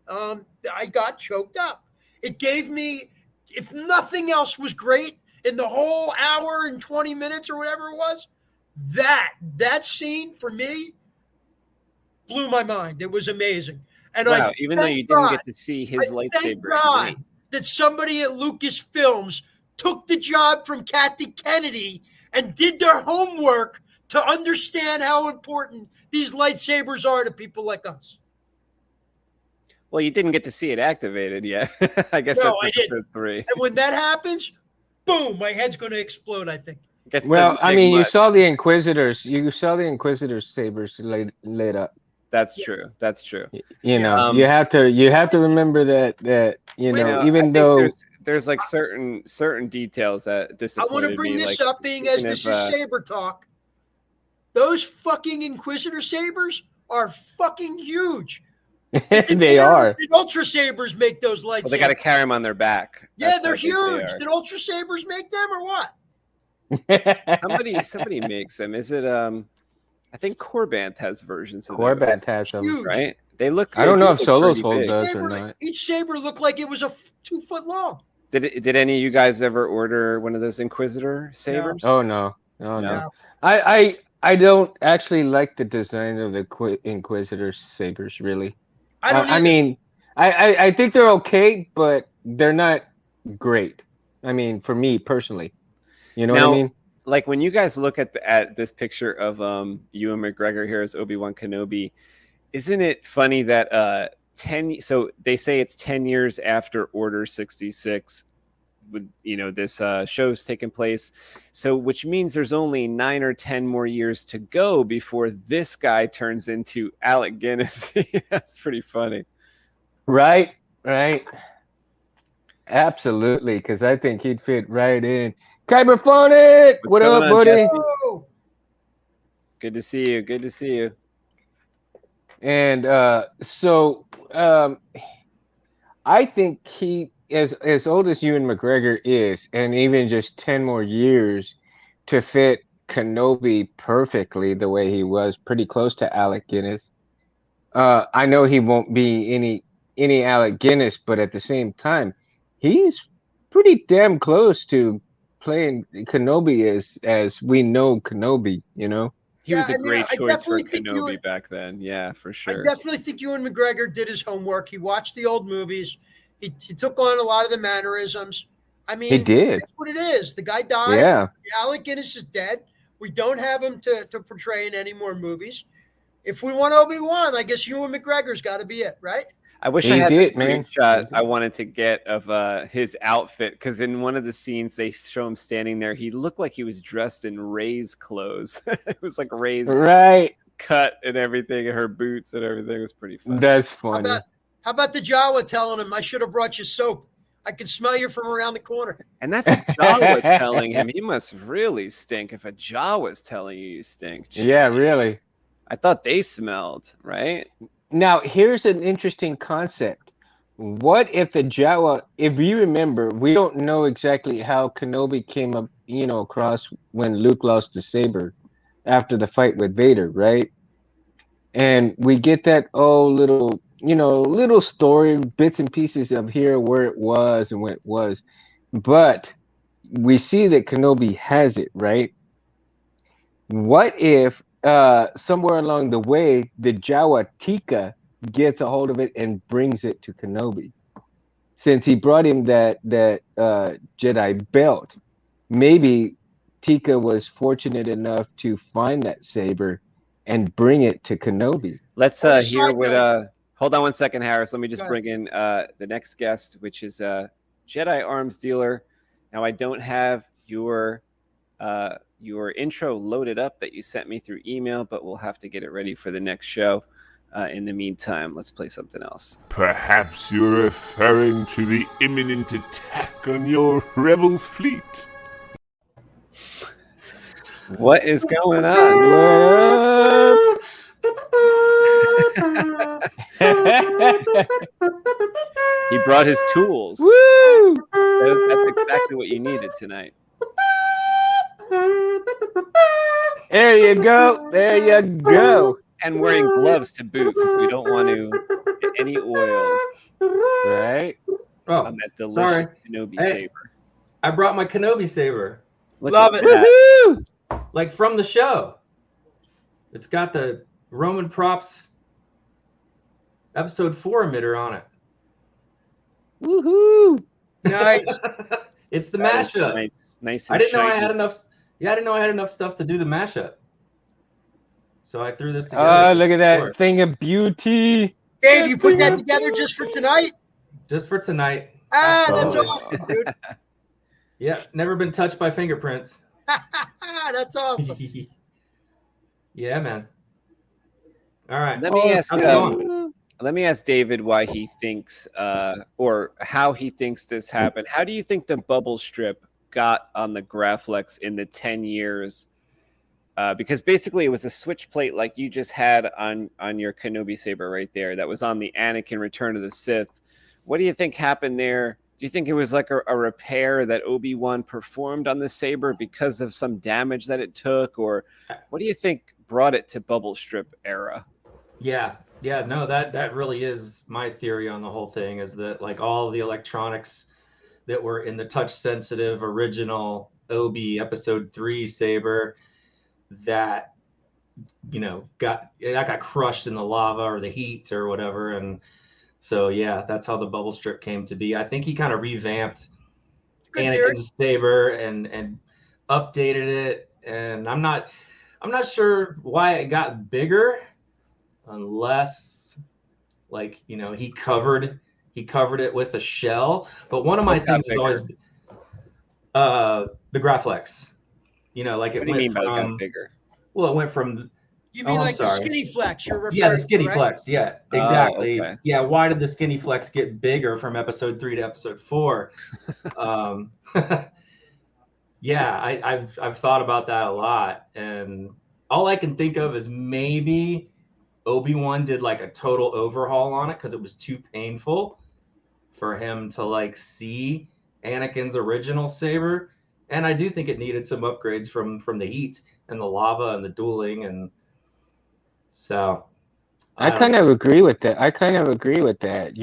I got choked up. It gave me, if nothing else was great in the whole hour and 20 minutes or whatever it was, that scene for me blew my mind. It was amazing. And wow, even though you didn't get to see his lightsaber. Thank God that somebody at Lucasfilms took the job from Kathy Kennedy and did their homework to understand how important these lightsabers are to people like us. Well, you didn't get to see it activated yet. I guess no, that's I didn't. 3. And when that happens, boom, my head's going to explode, I think. Well, I mean, you saw the Inquisitors. You saw the Inquisitors sabers laid up. That's true. That's true. You have to remember that even though there's like certain details that disappointed me. I want to bring this up, being as this is saber talk. Those fucking Inquisitor sabers are fucking huge. They are. Did Ultra Sabers make those lightsabers? Well, they got to carry them on their back. Yeah, they're huge. Did Ultra Sabers make them or what? Somebody makes them. Is it I think Corbanth has versions of Corbat those, has them. Huge. right? They look. I don't they know do if look Solo's pretty hold big. does or not. Each saber looked like it was 2 foot long. Did any of you guys ever order one of those Inquisitor sabers? Oh no, no, No. no. I don't actually like the design of the Inquisitor sabers. Really, I don't. I mean, I think they're okay, but they're not great. I mean, for me personally, you know what I Now, mean? like when you guys look at this picture of Ewan McGregor here as Obi Wan Kenobi, isn't it funny that 10? So they say it's 10 years after Order 66. With this show's taking place, so which means there's only 9 or 10 more years to go before this guy turns into Alec Guinness. That's pretty funny. Right. Absolutely, because I think he'd fit right in. Kyberphonic, what going up, on, buddy? Jesse? Oh, Good to see you. Good to see you. And so I think he, as old as Ewan McGregor is, and even just 10 more years to fit Kenobi perfectly the way he was, pretty close to Alec Guinness. I know he won't be any Alec Guinness, but at the same time, he's pretty damn close to playing Kenobi as we know Kenobi, you know? He was a I mean, great I choice for definitely think Kenobi back then. Yeah, for I sure. definitely think Ewan McGregor did his homework. He watched the old movies. He took on a lot of the mannerisms. I mean, He did. that's what it is. The guy died. Yeah. Alec Guinness is dead. We don't have him to portray in any more movies. If we want Obi-Wan, I guess Ewan McGregor's got to be it, right? I wish I He's had it, the man. screenshot He's it. I wanted to get of his outfit, because in one of the scenes they show him standing there. He looked like he was dressed in Ray's clothes. It was like Ray's Right. cut and everything, and her boots and everything. It was pretty funny. That's funny. How about the Jawa telling him, I should have brought you soap? I can smell you from around the corner. And that's a Jawa telling him. He must really stink if a Jawa's telling you stink. Yeah, really. I thought they smelled, right? Now, here's an interesting concept. What if the Jawa, if you remember, we don't know exactly how Kenobi came up, across when Luke lost the saber after the fight with Vader, right? And we get that little story, bits and pieces of here where it was and what it was. But we see that Kenobi has it, right? What if somewhere along the way the Jawa Tika gets a hold of it and brings it to Kenobi? Since he brought him that Jedi belt, maybe Tika was fortunate enough to find that saber and bring it to Kenobi. Let's On a hear side what note- hold on one second, Harris. Let me just Go bring in the next guest, which is Jedi arms dealer. Now I don't have your intro loaded up that you sent me through email, but we'll have to get it ready for the next show. In the meantime, let's play something else. Perhaps you're referring to the imminent attack on your rebel fleet. What is going on? He brought his tools. Woo! That's exactly what you needed tonight. There you go. There you go. And wearing gloves to boot, because we don't want to get any oils Right? Oh, on that delicious sorry. Kenobi Hey. saber. I brought my Kenobi saber, Look Love at it. that. Woohoo! like from the show. It's got the Roman props episode 4 emitter on it. Woohoo! Nice. It's the That is mashup. nice I and didn't know I shiny. had enough. Yeah, I didn't know I had enough stuff to do the mashup. So I threw this together. Oh, look at that Sure. thing of beauty. Dave, you put that together just for tonight? Just for tonight. Ah, that's Absolutely. awesome, dude. Yeah, never been touched by fingerprints. That's awesome. Yeah, man. All right. Let me ask. how's it going? Let me ask David why he thinks, or how he thinks this happened. How do you think the bubble strip got on the Graflex in the 10 years? Because basically it was a switch plate like you just had on your Kenobi saber right there. That was on the Anakin Return of the Sith. What do you think happened there? Do you think it was like a repair that Obi-Wan performed on the saber because of some damage that it took? Or what do you think brought it to bubble strip era. Yeah, no, that really is my theory on the whole thing, is that like all the electronics that were in the touch sensitive original Obi episode 3 saber that got crushed in the lava or the heat or whatever. And so yeah, that's how the bubble strip came to be. I think he kind of revamped Anakin's saber and updated it, and I'm not sure why it got bigger, unless like he covered it with a shell. But one of my things is always the Graflex. Like it What do you went mean by it got from bigger? well, it went from You mean like the skinny flex you're referring to? Yeah, the skinny flex. Yeah, exactly. Okay. Yeah, why did the skinny flex get bigger from episode 3 to episode 4? Yeah, I've thought about that a lot, and all I can think of is maybe Obi-Wan did like a total overhaul on it because it was too painful for him to like see Anakin's original saber, and I do think it needed some upgrades from the heat and the lava and the dueling, and so I kind of agree with that.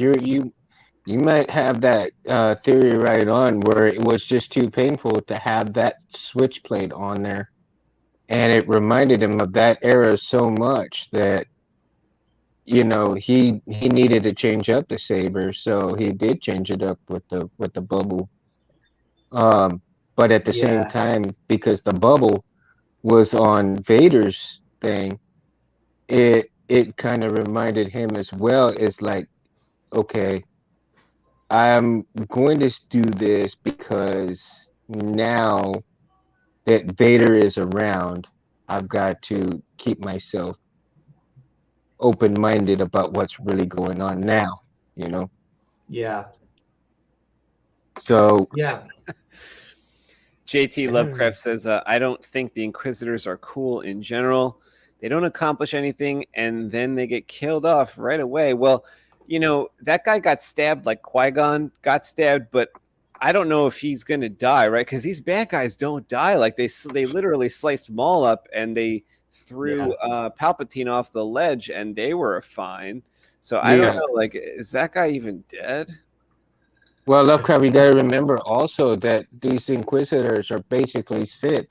You might have that theory right on, where it was just too painful to have that switch plate on there, and it reminded him of that era so much that he needed to change up the saber, so he did change it up with the bubble. But at the same time, because the bubble was on Vader's thing, it kind of reminded him as well. It's like, okay, I'm going to do this because now that Vader is around, I've got to keep myself open-minded about what's really going on now, Yeah. So yeah. JT Lovecraft says, I don't think the Inquisitors are cool in general. They don't accomplish anything, and then they get killed off right away. Well, that guy got stabbed like Qui-Gon got stabbed, but I don't know if he's going to die, right? Because these bad guys don't die. Like they literally sliced Maul up, and they threw Palpatine off the ledge, and they were fine. So I don't know, like, is that guy even dead? Well, Lovecraft, you got to remember also that these Inquisitors are basically Sith.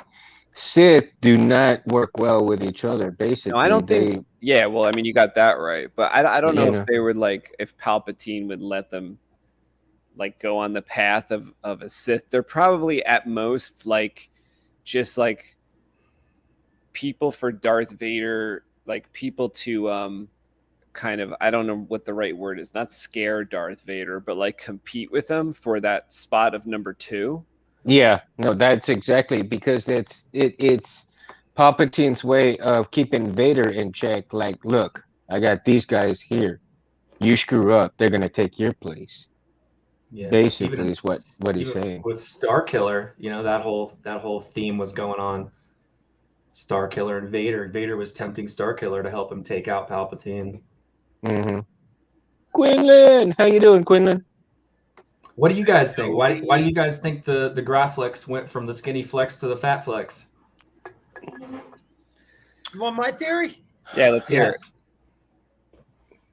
Sith do not work well with each other, basically. No, I don't think. Yeah, well, I mean, you got that right, but I don't know if they would if Palpatine would let them like go on the path of a Sith. They're probably at most just people for Darth Vader, like people to kind of, I don't know what the right word is, not scare Darth Vader, but like compete with him for that spot of number 2. Yeah, no, that's exactly, because it's Palpatine's way of keeping Vader in check. Like, look, I got these guys here. You screw up, they're gonna take your place. Yeah, basically, is what he's saying. With Starkiller, that whole theme was going on. Starkiller and Vader. Vader was tempting Starkiller to help him take out Palpatine. Mm-hmm. Quinlan, how you doing, Quinlan? What do you guys think? Why do you guys think the Graflex went from the skinny flex to the fat flex? You want my theory? Yeah, let's hear it.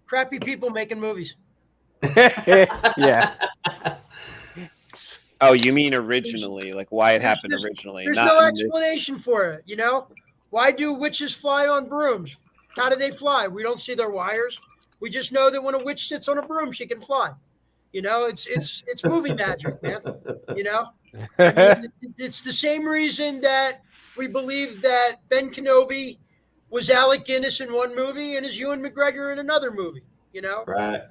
Crappy people making movies. Yeah. Oh, you mean originally, like why it happened originally? There's no explanation for it, Why do witches fly on brooms? How do they fly? We don't see their wires. We just know that when a witch sits on a broom, she can fly. It's movie magic, man. I mean, it's the same reason that we believe that Ben Kenobi was Alec Guinness in one movie and is Ewan McGregor in another movie. Right.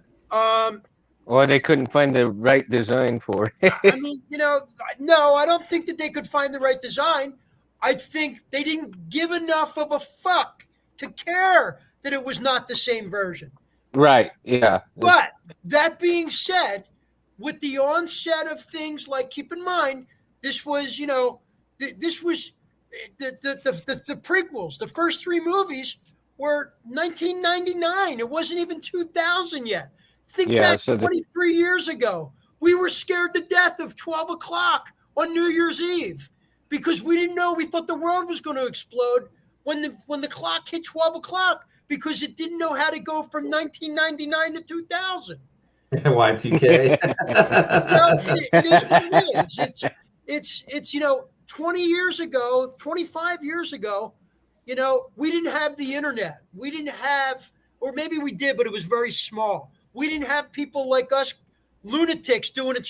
Or they couldn't find the right design for it. I mean, no, I don't think that they could find the right design. I think they didn't give enough of a fuck to care that it was not the same version. Right, yeah. But that being said, with the onset of things like, keep in mind, this was, this was the prequels. The first 3 movies were 1999. It wasn't even 2000 yet. Think back 23 years ago. We were scared to death of 12 o'clock on New Year's Eve because we didn't know. We thought the world was going to explode when the clock hit 12 o'clock because it didn't know how to go from 1999 to 2000. Y2K. It is what it is. It's 20 years ago, 25 years ago, we didn't have the internet. We didn't have, or maybe we did, but it was very small. We didn't have people like us lunatics doing a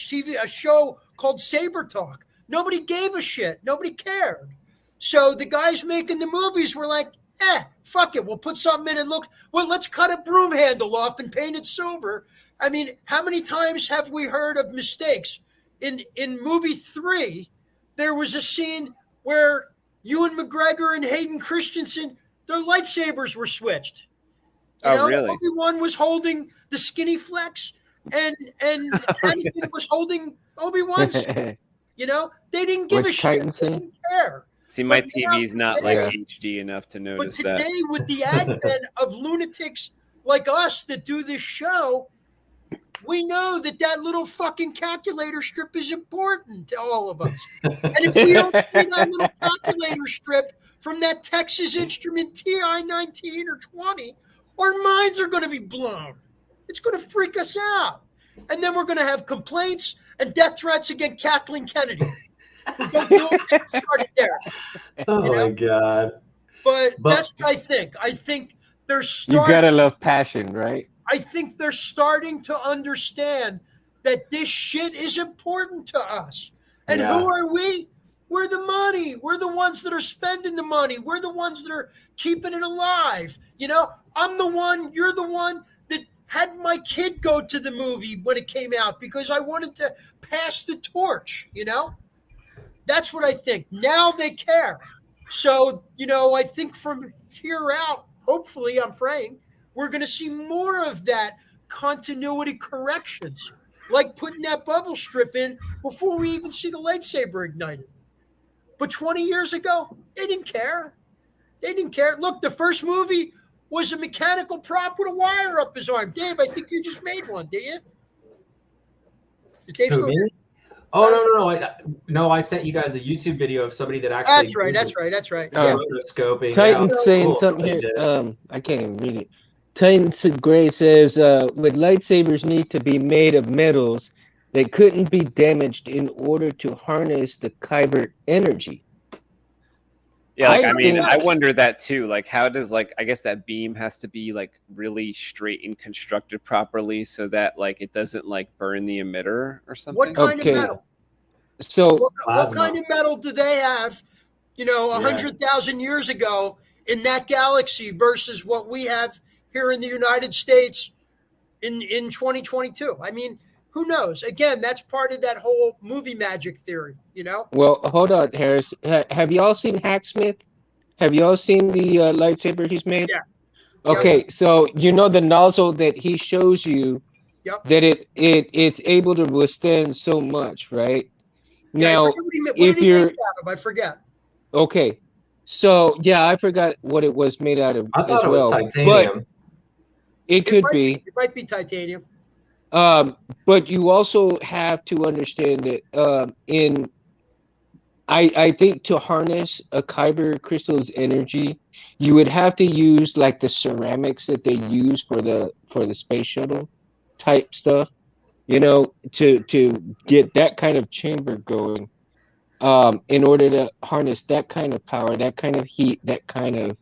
show called Saber Talk. Nobody gave a shit. Nobody cared. So the guys making the movies were like, fuck it. We'll put something in and let's cut a broom handle off and paint it silver. I mean, how many times have we heard of mistakes? In movie 3, there was a scene where Ewan McGregor and Hayden Christensen, their lightsabers were switched. Really? Obi-Wan was holding the skinny flex, and Anakin was holding Obi-Wan's. They didn't give a shit. They didn't care. See, my TV's not like HD enough to notice that. But today, with the advent of lunatics like us that do this show, we know that little fucking calculator strip is important to all of us. And if we don't see that little calculator strip from that Texas Instrument TI 19 or 20, our minds are going to be blown. It's going to freak us out. And then we're going to have complaints and death threats against Kathleen Kennedy. Don't get started there. My God. But that's what I think. I think they're starting. You gotta love passion, right? I think they're starting to understand that this shit is important to us. And who are we? We're the money. We're the ones that are spending the money. We're the ones that are keeping it alive. I'm the one, you're the one that had my kid go to the movie when it came out because I wanted to pass the torch, That's what I think. Now they care. So, I think from here out, hopefully, I'm praying, we're going to see more of that continuity corrections, like putting that bubble strip in before we even see the lightsaber ignited. But 20 years ago, they didn't care. They didn't care. Look, the first movie was a mechanical prop with a wire up his arm. Dave, I think you just made one, did you? Did Dave still here? Oh, no, I sent you guys a YouTube video of somebody that actually. That's right. Rotoscoping. Titan's saying something here. I can't even read it. Titan Gray says, would lightsabers need to be made of metals that couldn't be damaged in order to harness the kyber energy? Yeah, I wonder that too. Like, how does I guess that beam has to be really straight and constructed properly so that it doesn't burn the emitter or something. What kind of metal? So what kind of metal do they have? 100,000 years ago in that galaxy versus what we have here in the United States in 2022. I mean, who knows? Again, that's part of that whole movie magic theory, Well, hold on, Harris. Have you all seen Hacksmith? Have you all seen the lightsaber he's made? Yeah. Okay, so the nozzle that he shows you, that it's able to withstand so much, right? Now, if you're, I forget. Okay, so I forgot what it was made out of. I thought it was titanium. But it could be. It might be titanium. But you also have to understand that I think to harness a kyber crystal's energy, you would have to use the ceramics that they use for the space shuttle type stuff, to get that kind of chamber going, in order to harness that kind of power, that kind of heat, that kind of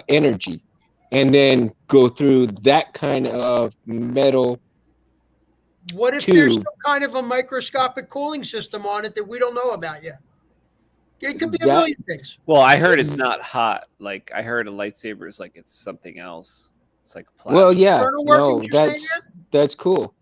energy. And then go through that kind of metal. What if there's some kind of a microscopic cooling system on it that we don't know about yet? It could be a million things. Well, I heard it's not hot. I heard a lightsaber is it's something else. It's plastic. Well, yeah, that's cool.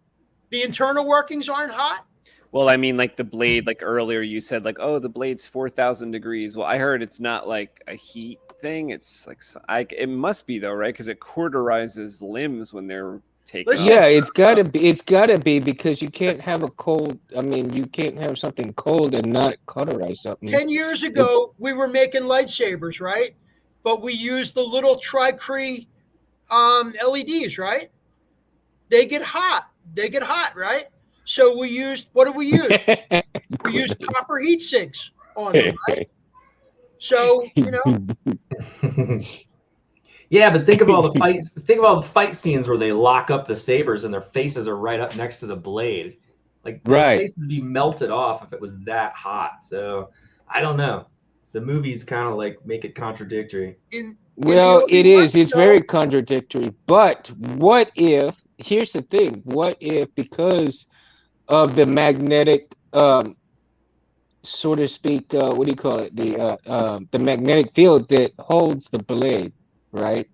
The internal workings aren't hot? Well, I mean, the blade, earlier you said, the blade's 4,000 degrees. Well, I heard it's not a heat thing. It's it must be though, right? Because it cauterizes limbs when they're taken off. Yeah, it's gotta be because you can't have a cold. I mean, you can't have something cold and not cauterize something. 10 years ago, we were making lightsabers, right? But we used the little tricree LEDs, right? They get hot, right? So we used, what do we use? We used copper heat sinks on them, right? So, Yeah, but think of all the fights. Think of all the fight scenes where they lock up the sabers and their faces are right up next to the blade. Like their Right. faces be melted off if it was that hot. So I don't know. The movies kind of like make it contradictory. Well, it is. It's very contradictory. But what if? Here's the thing. What if, because of the magnetic, so to speak, what do you call it? The magnetic field that holds the blade, right?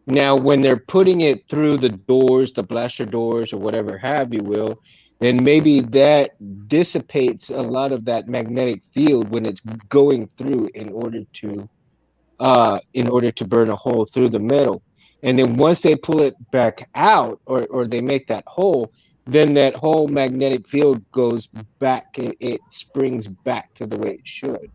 Now, when they're putting it through the doors, the blaster doors, or whatever have you will, then maybe that dissipates a lot of that magnetic field when it's going through in order to burn a hole through the metal. And then once they pull it back out, or they make that hole, then that whole magnetic field goes back, and it springs back to the way it should.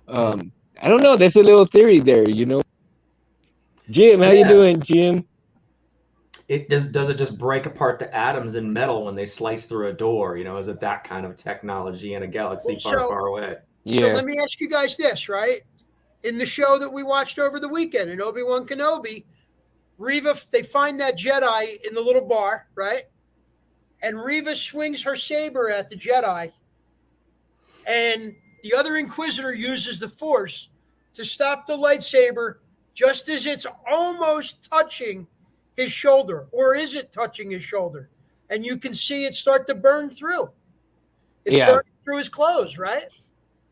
I don't know. There's a little theory there, Jim, how you doing, Jim? It does it just break apart the atoms in metal when they slice through a door? Is it that kind of technology in a galaxy far away? So let me ask you guys this, right? In the show that we watched over the weekend in Obi Wan Kenobi, Reva, they find that Jedi in the little bar, right? And Reva swings her saber at the Jedi, and the other Inquisitor uses the Force to stop the lightsaber just as it's almost touching his shoulder. Or is it touching his shoulder? And you can see it start to burn through. It's burning through his clothes, right?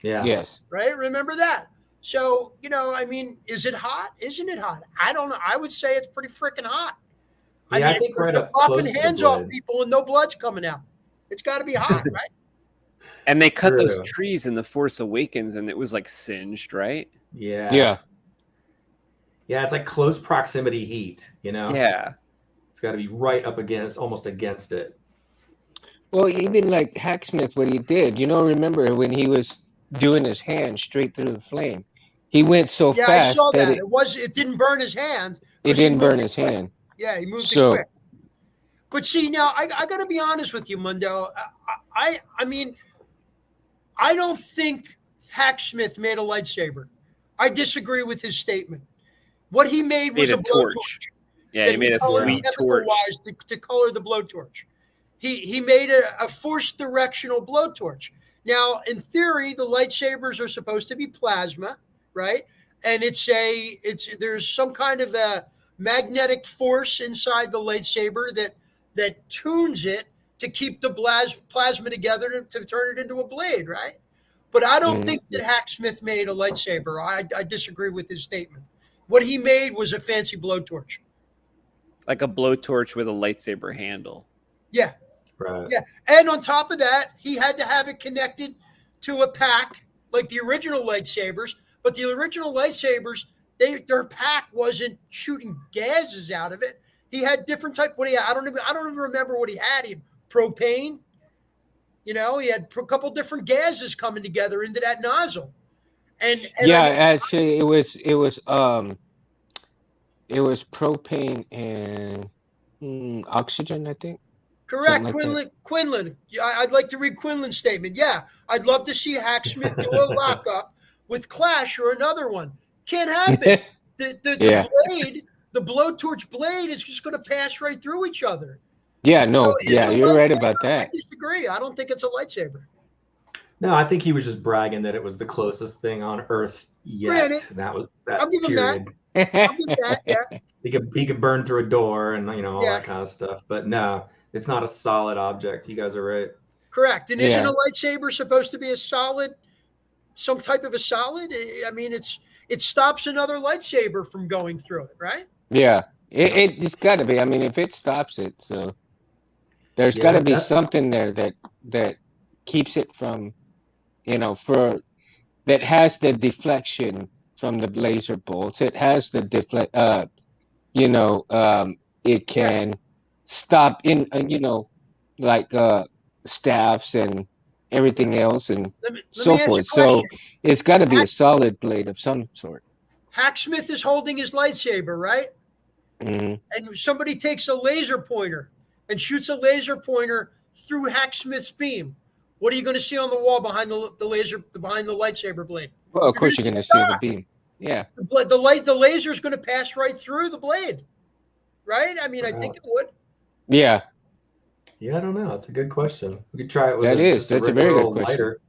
Yeah. Yes. Right? Remember that. So, is it hot? Isn't it hot? I don't know. I would say it's pretty freaking hot. Yeah, I think right up popping close hands off people and no blood's coming out. It's got to be hot, right? And they cut those trees in The Force Awakens, and it was like singed, right? Yeah. Yeah. Yeah, it's like close proximity heat, Yeah. It's got to be right up against, almost against it. Well, even like Hacksmith, what he did, remember when he was doing his hand straight through the flame? He went so fast. Yeah, I saw that. It didn't burn his hand. It didn't burn his hand. Yeah, he moved it quick. But see, now I got to be honest with you, Mundo. I mean, I don't think Hacksmith made a lightsaber. I disagree with his statement. What he made was a blowtorch. Yeah, he made a sweet torch to color the blowtorch. He made a forced directional blowtorch. Now, in theory, the lightsabers are supposed to be plasma, right? And there's some kind of a magnetic force inside the lightsaber that tunes it to keep the plasma together to turn it into a blade, right? But I don't think that Hacksmith made a lightsaber. I disagree with his statement. What he made was a fancy blowtorch. Like a blowtorch with a lightsaber handle. Yeah. Right. Yeah. And on top of that, he had to have it connected to a pack like the original lightsabers. But the original lightsabers, their pack wasn't shooting gases out of it. He had different type. I don't even remember what he had. He had propane. He had a couple different gases coming together into that nozzle. And actually, it was propane and oxygen, I think. Correct, like Quinlan. I'd like to read Quinlan's statement. Yeah, I'd love to see Hacksmith do a lockup with Clash or another one. Can't happen. The blade, the blowtorch blade, is just going to pass right through each other. Yeah, no, you're right about that. I disagree. I don't think it's a lightsaber. No, I think he was just bragging that it was the closest thing on Earth yet. Granted, that was that I'll give him that. I'll give that. Yeah. He could burn through a door and all that kind of stuff. But no, it's not a solid object. You guys are right. Correct. And isn't a lightsaber supposed to be some type of a solid? I mean, it stops another lightsaber from going through it, right? Yeah, it's got to be. I mean, if it stops it, so there's got to be something there that keeps it from, that has the deflection from the laser bolts. It has the it can stop in, like staffs and everything else and so forth. So it's got to be a solid blade of some sort. Hacksmith is holding his lightsaber, right? Mm-hmm. And somebody takes a laser pointer and shoots a laser pointer through Hacksmith's beam. What are you going to see on the wall behind the laser, behind the lightsaber blade? Well, of course you're going to see the beam. Yeah. The laser is going to pass right through the blade, right? I mean, I think it would. Yeah. Yeah, I don't know. It's a good question. We could try it with That's a very good question. lighter.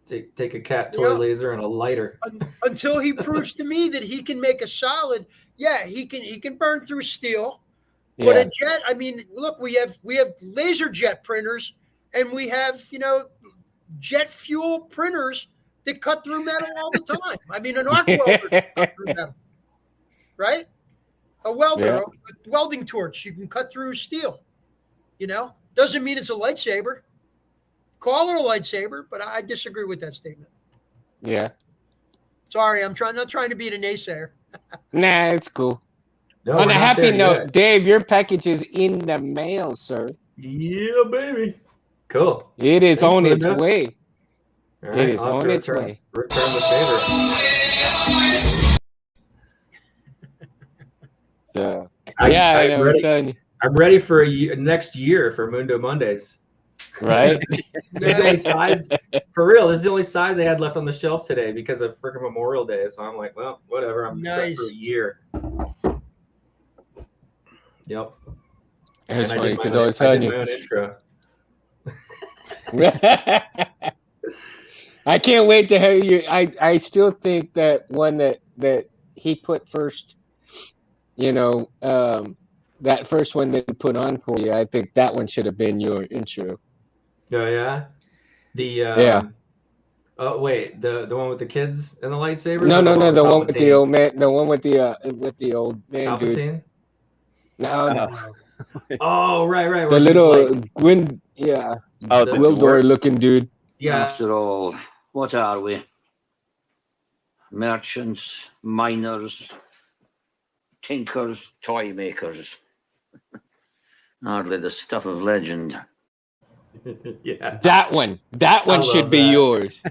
Take a cat toy laser and a lighter. Until he proves to me that he can make a solid. Yeah, he can burn through steel. Yeah. But a jet, I mean, look, we have laser jet printers, and we have jet fuel printers that cut through metal all the time. I mean, an arc welder can cut through metal, right? A welder, a welding torch, you can cut through steel. Doesn't mean it's a lightsaber. Call it a lightsaber, but I disagree with that statement. Yeah. Sorry, I'm not trying to be a naysayer. Nah, it's cool. No, On we're a not happy there note, yet. Dave, your package is in the mail, sir. Yeah, baby. Cool. It is Thanks, on its Linda. way. All right, It is I'll have on to its way. Return the saber. So, I know. I'm ready for next year for Mundo Mondays. Right? This is the only size, for real, this is the only size they had left on the shelf today because of freaking Memorial Day. So I'm like, well, whatever. I'm set for a year. Yep. It's And funny because I was I telling did my you. own intro. I can't wait to hear you. I still think that one that he put first, that first one that he put on for you, I think that one should have been your intro. Oh yeah, Yeah. Oh wait, the one with the kids and the lightsaber. No, the one with the old man, the one with the old man dude. Palpatine? No. Oh right. The little Gwyn, Oh, the Gwildor dwarf. looking dude. Yeah. After all, what are we? Merchants, miners, tinkers, toy makers. Hardly the stuff of legend. Yeah. That one should love be that. yours.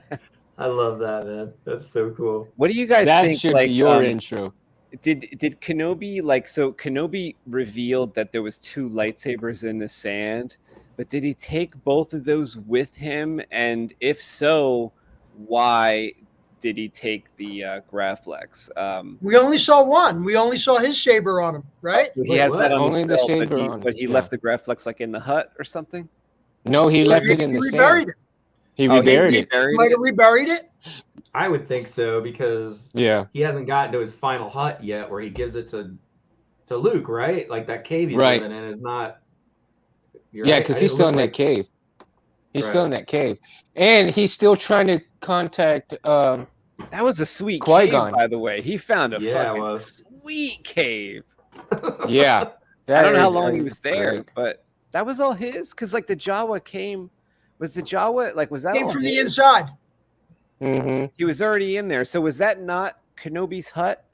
I love that, man. That's so cool. What do you guys That think? should Like, be your intro. Did Kenobi Kenobi revealed that there was 2 lightsabers in the sand, but did he take both of those with him? And if so, why did he take the Graflex? We only saw one. We only saw his saber on him, right? He has that on Only his the belt, saber on but it, he yeah. left the Graflex like in the hut or something. No, he left it in the reburied sand. it. He Oh, reburied it. reburied Might it? have reburied it. I would think so because Yeah. he hasn't gotten to his final hut yet, where he gives it to Luke, right? Like that cave he's Right. living in is not. Yeah, because he's still in that cave. He's still in that cave, and he's still trying to contact. That was a sweet Qui-Gon. cave, by the way. He found a Yeah, it fucking was. sweet cave. Yeah, I don't know how is long he was there, great. but that was all his. Because like the Jawa came, was the Jawa like was that Came all from the his? inside. Mm-hmm. He was already in there. So was that not Kenobi's hut?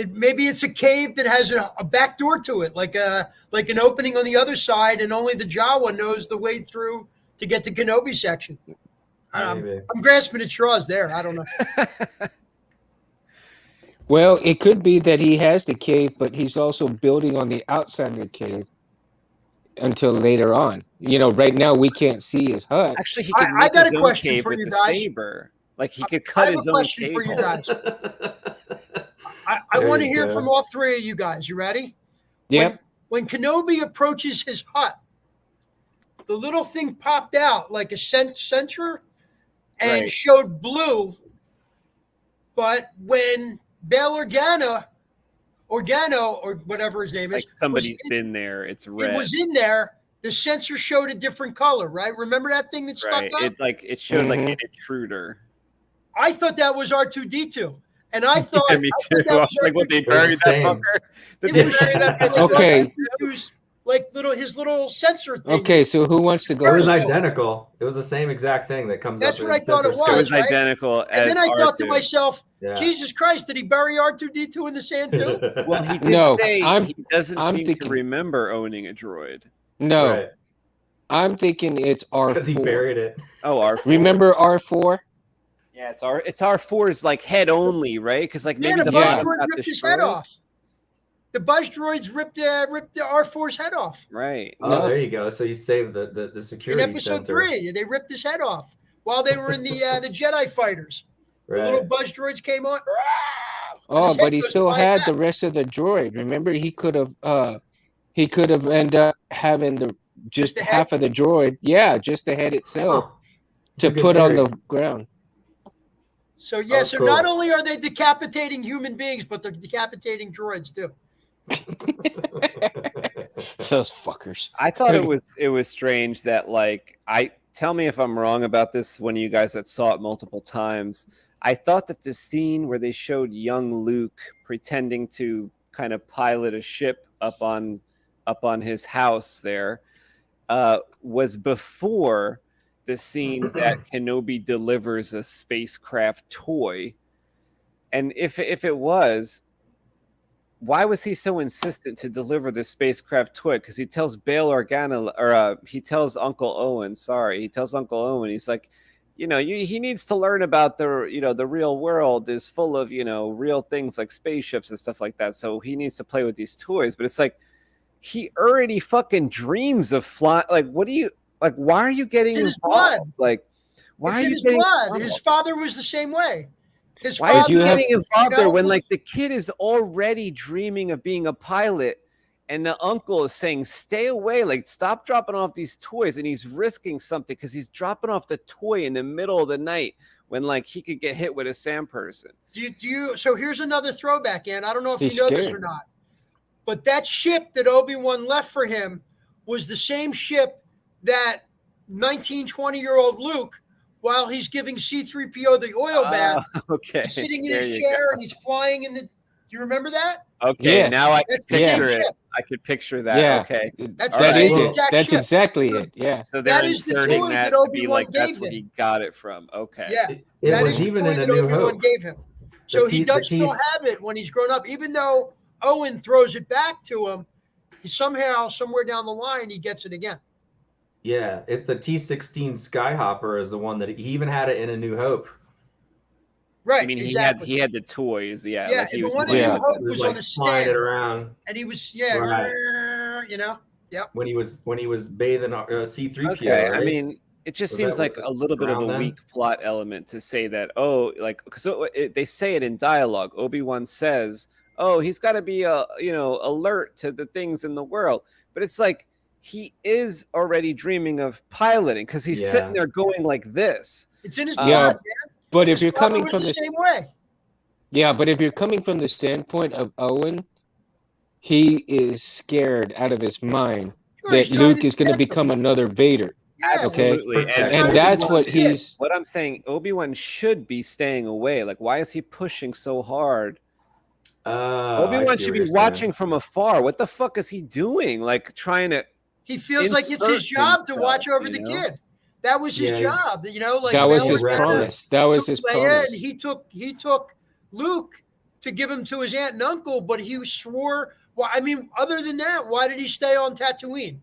Maybe it's a cave that has a back door to it, like an opening on the other side, and only the Jawa knows the way through to get to Kenobi section. Maybe. I'm grasping at straws there. I don't know. Well, it could be that he has the cave, but he's also building on the outside of the cave until later on. Right now we can't see his hut. Actually, he could I make got his a own question cave for with you the guys. saber. Like he could I cut have his a own question cave for you hole. guys. I There want to you hear go. from all 3 of you guys. You ready? Yep. When Kenobi approaches his hut, the little thing popped out like a sensor and Right. showed blue. But when Bail Organa, or whatever his name is, Like somebody's been there. It's red. it was in there, the sensor showed a different color, right? Remember that thing that stuck right. up? It showed like Mhm. an intruder. I thought that was R2D2. And I thought, Yeah, me too. I was like, what, they They're the buried that same. fucker? Did It they was- bury that bitch? Okay. Used like his little sensor thing. Okay, so who wants to It go? was Periscope. identical. It was the same exact thing that comes That's up. what in I thought it sensor It was. was screen. right? identical as And then I thought to R2. myself, Yeah. Jesus Christ, did he bury R2D2 in the sand too? Well, he did No, say he doesn't I'm seem thinking- to remember owning a droid. No, Right. I'm thinking it's Because he R4. buried it. Oh, R4. Remember R4? Yeah, it's R4's like head only, right? Because like maybe Yeah, the the buzz bottom droid got ripped his head destroyed. off. The buzz droids ripped the R4's head off. Right. Oh, No. there you go. So he saved the In security episode sensor. 3, they ripped his head off while they were in the Jedi fighters. The little buzz droids came on. Oh, but he still had the rest of the droid. Remember, he could have ended up having just the half of the droid. Yeah, just the head itself to Good put on theory. the ground. So yeah, Oh, so cool. not only are they decapitating human beings, but they're decapitating droids too. Those fuckers. I thought it was strange that tell me if I'm wrong about this, one of you guys that saw it multiple times. I thought that the scene where they showed young Luke pretending to kind of pilot a ship up on his house there was before the scene that Kenobi delivers a spacecraft toy. And if it was, why was he so insistent to deliver the spacecraft toy? Because he tells Bail Organa, or he tells Uncle Owen, he's like, he needs to learn about the real world is full of, real things like spaceships and stuff like that. So he needs to play with these toys. But it's like, he already fucking dreams of flying. Like, why are you getting It's in his involved? blood. Like, why It's are in you his getting blood. involved? His father was the same way. Why is he you have- getting involved there when was- like the kid is already dreaming of being a pilot and the uncle is saying, stay away, like stop dropping off these toys, and he's risking something because he's dropping off the toy in the middle of the night when like he could get hit with a sand person. Do you so here's another throwback, Ann. I don't know if He's you know this scared. or not. But that ship that Obi-Wan left for him was the same ship that 19, 20-year-old Luke, while he's giving C-3PO the oil bath, Okay. he's sitting in There his you chair go. and he's flying in the. Do you remember that? Okay, Yes. now I can That's the same picture it. ship. I could picture that. Yeah. Okay. That's All the right. same it. exact That's ship. exactly it. Yeah. So they're That is the inserting toy that that to be Obi-Wan like that's gave where him. he got it from. Okay. Yeah, It that was is the even toy in A that New Obi-Wan Hope. gave him. So he does the still T's- have it when he's grown up, even though Owen throws it back to him. He somehow, somewhere down the line, he gets it again. Yeah, it's the T-16 Skyhopper is the one that he even had it in A New Hope. Right. I mean, exactly. he had the toys. Yeah. Yeah, like he the was one in playing New with Hope it. He was was on like a flying stand, it around and he was Right. Yep. when he was bathing C-3PO. Okay. Right? I mean, it just Was seems that- like was a it little bit of a around then? weak plot element to say that, because they say it in dialogue. Obi-Wan says, oh, he's got to be alert to the things in the world. But it's like he is already dreaming of piloting because he's Yeah. sitting there going like this. It's in his Yeah, blood, man. But if His you're father coming was from the the same way. but if you're coming from the standpoint of Owen, he is scared out of his mind Sure, he's that trying Luke to is going to protect him. become another Vader. Yeah, Absolutely. Protect And him. that's Obi-Wan- what he's what I'm saying. Obi-Wan should be staying away. Like, why is he pushing so hard? I Obi-Wan see should what be you're saying. watching from afar. What the fuck is he doing? Like trying to. He feels like it's insert his job to himself, watch over you the know? kid. That was his Yeah, job, like that was Bail his Organa promise. That was took his Leia, promise. and he took Luke to give him to his aunt and uncle, but he swore. Well, I mean, other than that, why did he stay on Tatooine?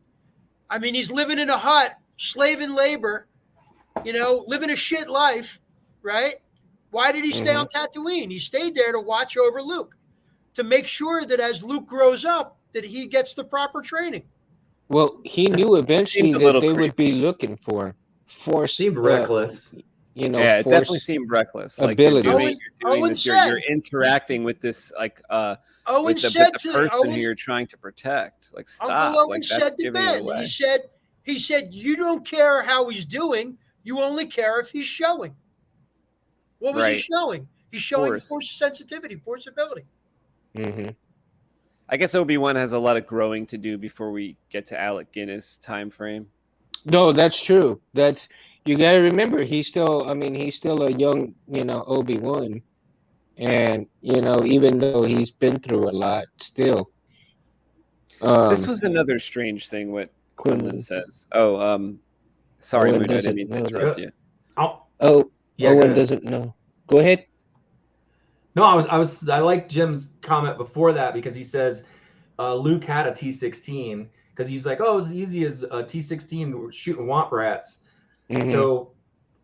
I mean, he's living in a hut, slaving labor, living a shit life, right? Why did he stay on Tatooine? He stayed there to watch over Luke, to make sure that as Luke grows up, that he gets the proper training. Well, he knew eventually Seemed a that little they would be looking for force. Seemed reckless. Yeah, it definitely force. seemed reckless. ability. Like you're doing Owen this, said- you're interacting with this Owen with the said person to who you're trying to protect. Like stop. Uncle Owen Like said that's to giving it Ben, away. he said, you don't care how he's doing. You only care if he's showing. What was he Right. showing? He's showing Force. force sensitivity, force ability. Mm-hmm. I guess Obi-Wan has a lot of growing to do before we get to Alec Guinness time frame. No, that's true. That's you got to remember. He's still a young, Obi-Wan, and even though he's been through a lot, still. This was another strange thing what Quinlan Quinlan. says. Oh, sorry, Owen Moon, I doesn't didn't mean to know interrupt that. you. Oh, Yeah, go Owen ahead. doesn't know. Go ahead. No, I like Jim's comment before that because he says Luke had a T-16 because he's like, oh, it was as easy as a T-16 shooting womp rats. Mhm. So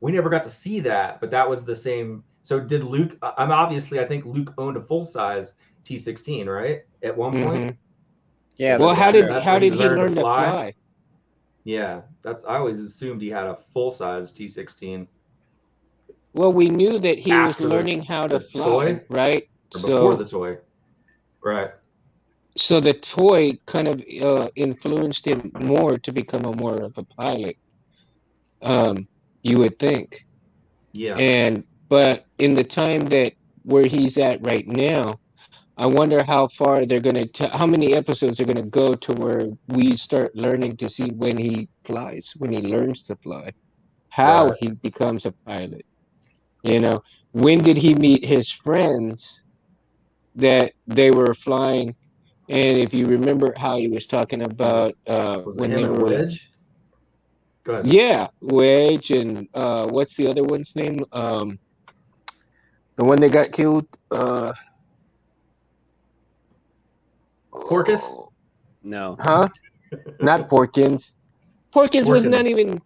we never got to see that, but that was the same. So did Luke? I think Luke owned a full size T-16, right? At one point. Mhm. Yeah. Well, that's how true. did That's how when he did he learned to learn to fly? fly? Yeah, I always assumed he had a full size T-16. Well, we knew that he was After learning how to the fly, toy? right? Or before So, the toy? Right. so the toy kind of influenced him more to become a more of a pilot. You would think. Yeah. And but in the time that where he's at right now, I wonder how far they're gonna how many episodes are gonna go to where we start learning to see when he flies, when he learns to fly, how Right. he becomes a pilot. You know, when did he meet his friends that they were flying? And if you remember how he was talking about Was it when him they and were, Wedge? Go ahead. yeah, Wedge and what's the other one's name? The one that got killed. Porkus? Oh, No. huh? Not Porkins. Porkins was not Porkins. even.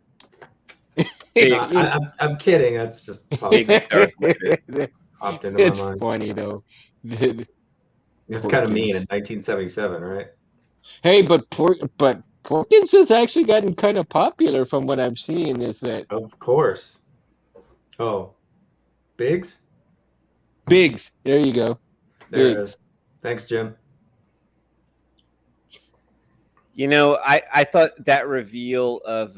Biggs. I'm kidding. That's just Biggs Darth Vader. popped into my It's mind. funny though. It's kind of mean in Porkins. 1977, right? Hey, but Porkins has actually gotten kind of popular from what I'm seeing. Is that Of course. Oh, Biggs? Biggs? There you go. There it Biggs. is. Thanks, Jim. You know, I thought that reveal of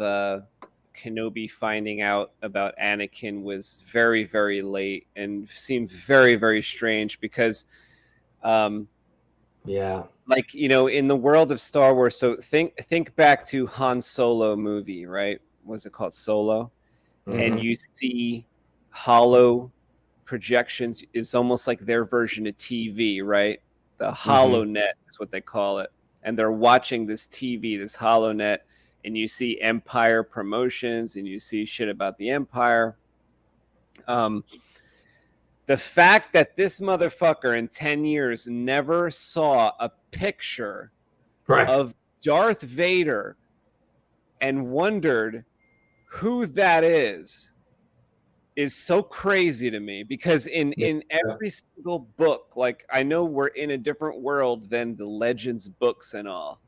Kenobi finding out about Anakin was very, very late and seemed very, very strange because, Yeah. like, you know, in the world of Star Wars, so think back to Han Solo movie, right? Was it called Solo? And Mhm. you see hollow projections. It's almost like their version of TV, right? The hollow net is what they call it. And they're watching this TV, this hollow net, and you see Empire promotions and you see shit about the Empire. The fact that this motherfucker in 10 years never saw a picture Right. of Darth Vader and wondered who that is so crazy to me, because in every single book, like, I know we're in a different world than the Legends books and all,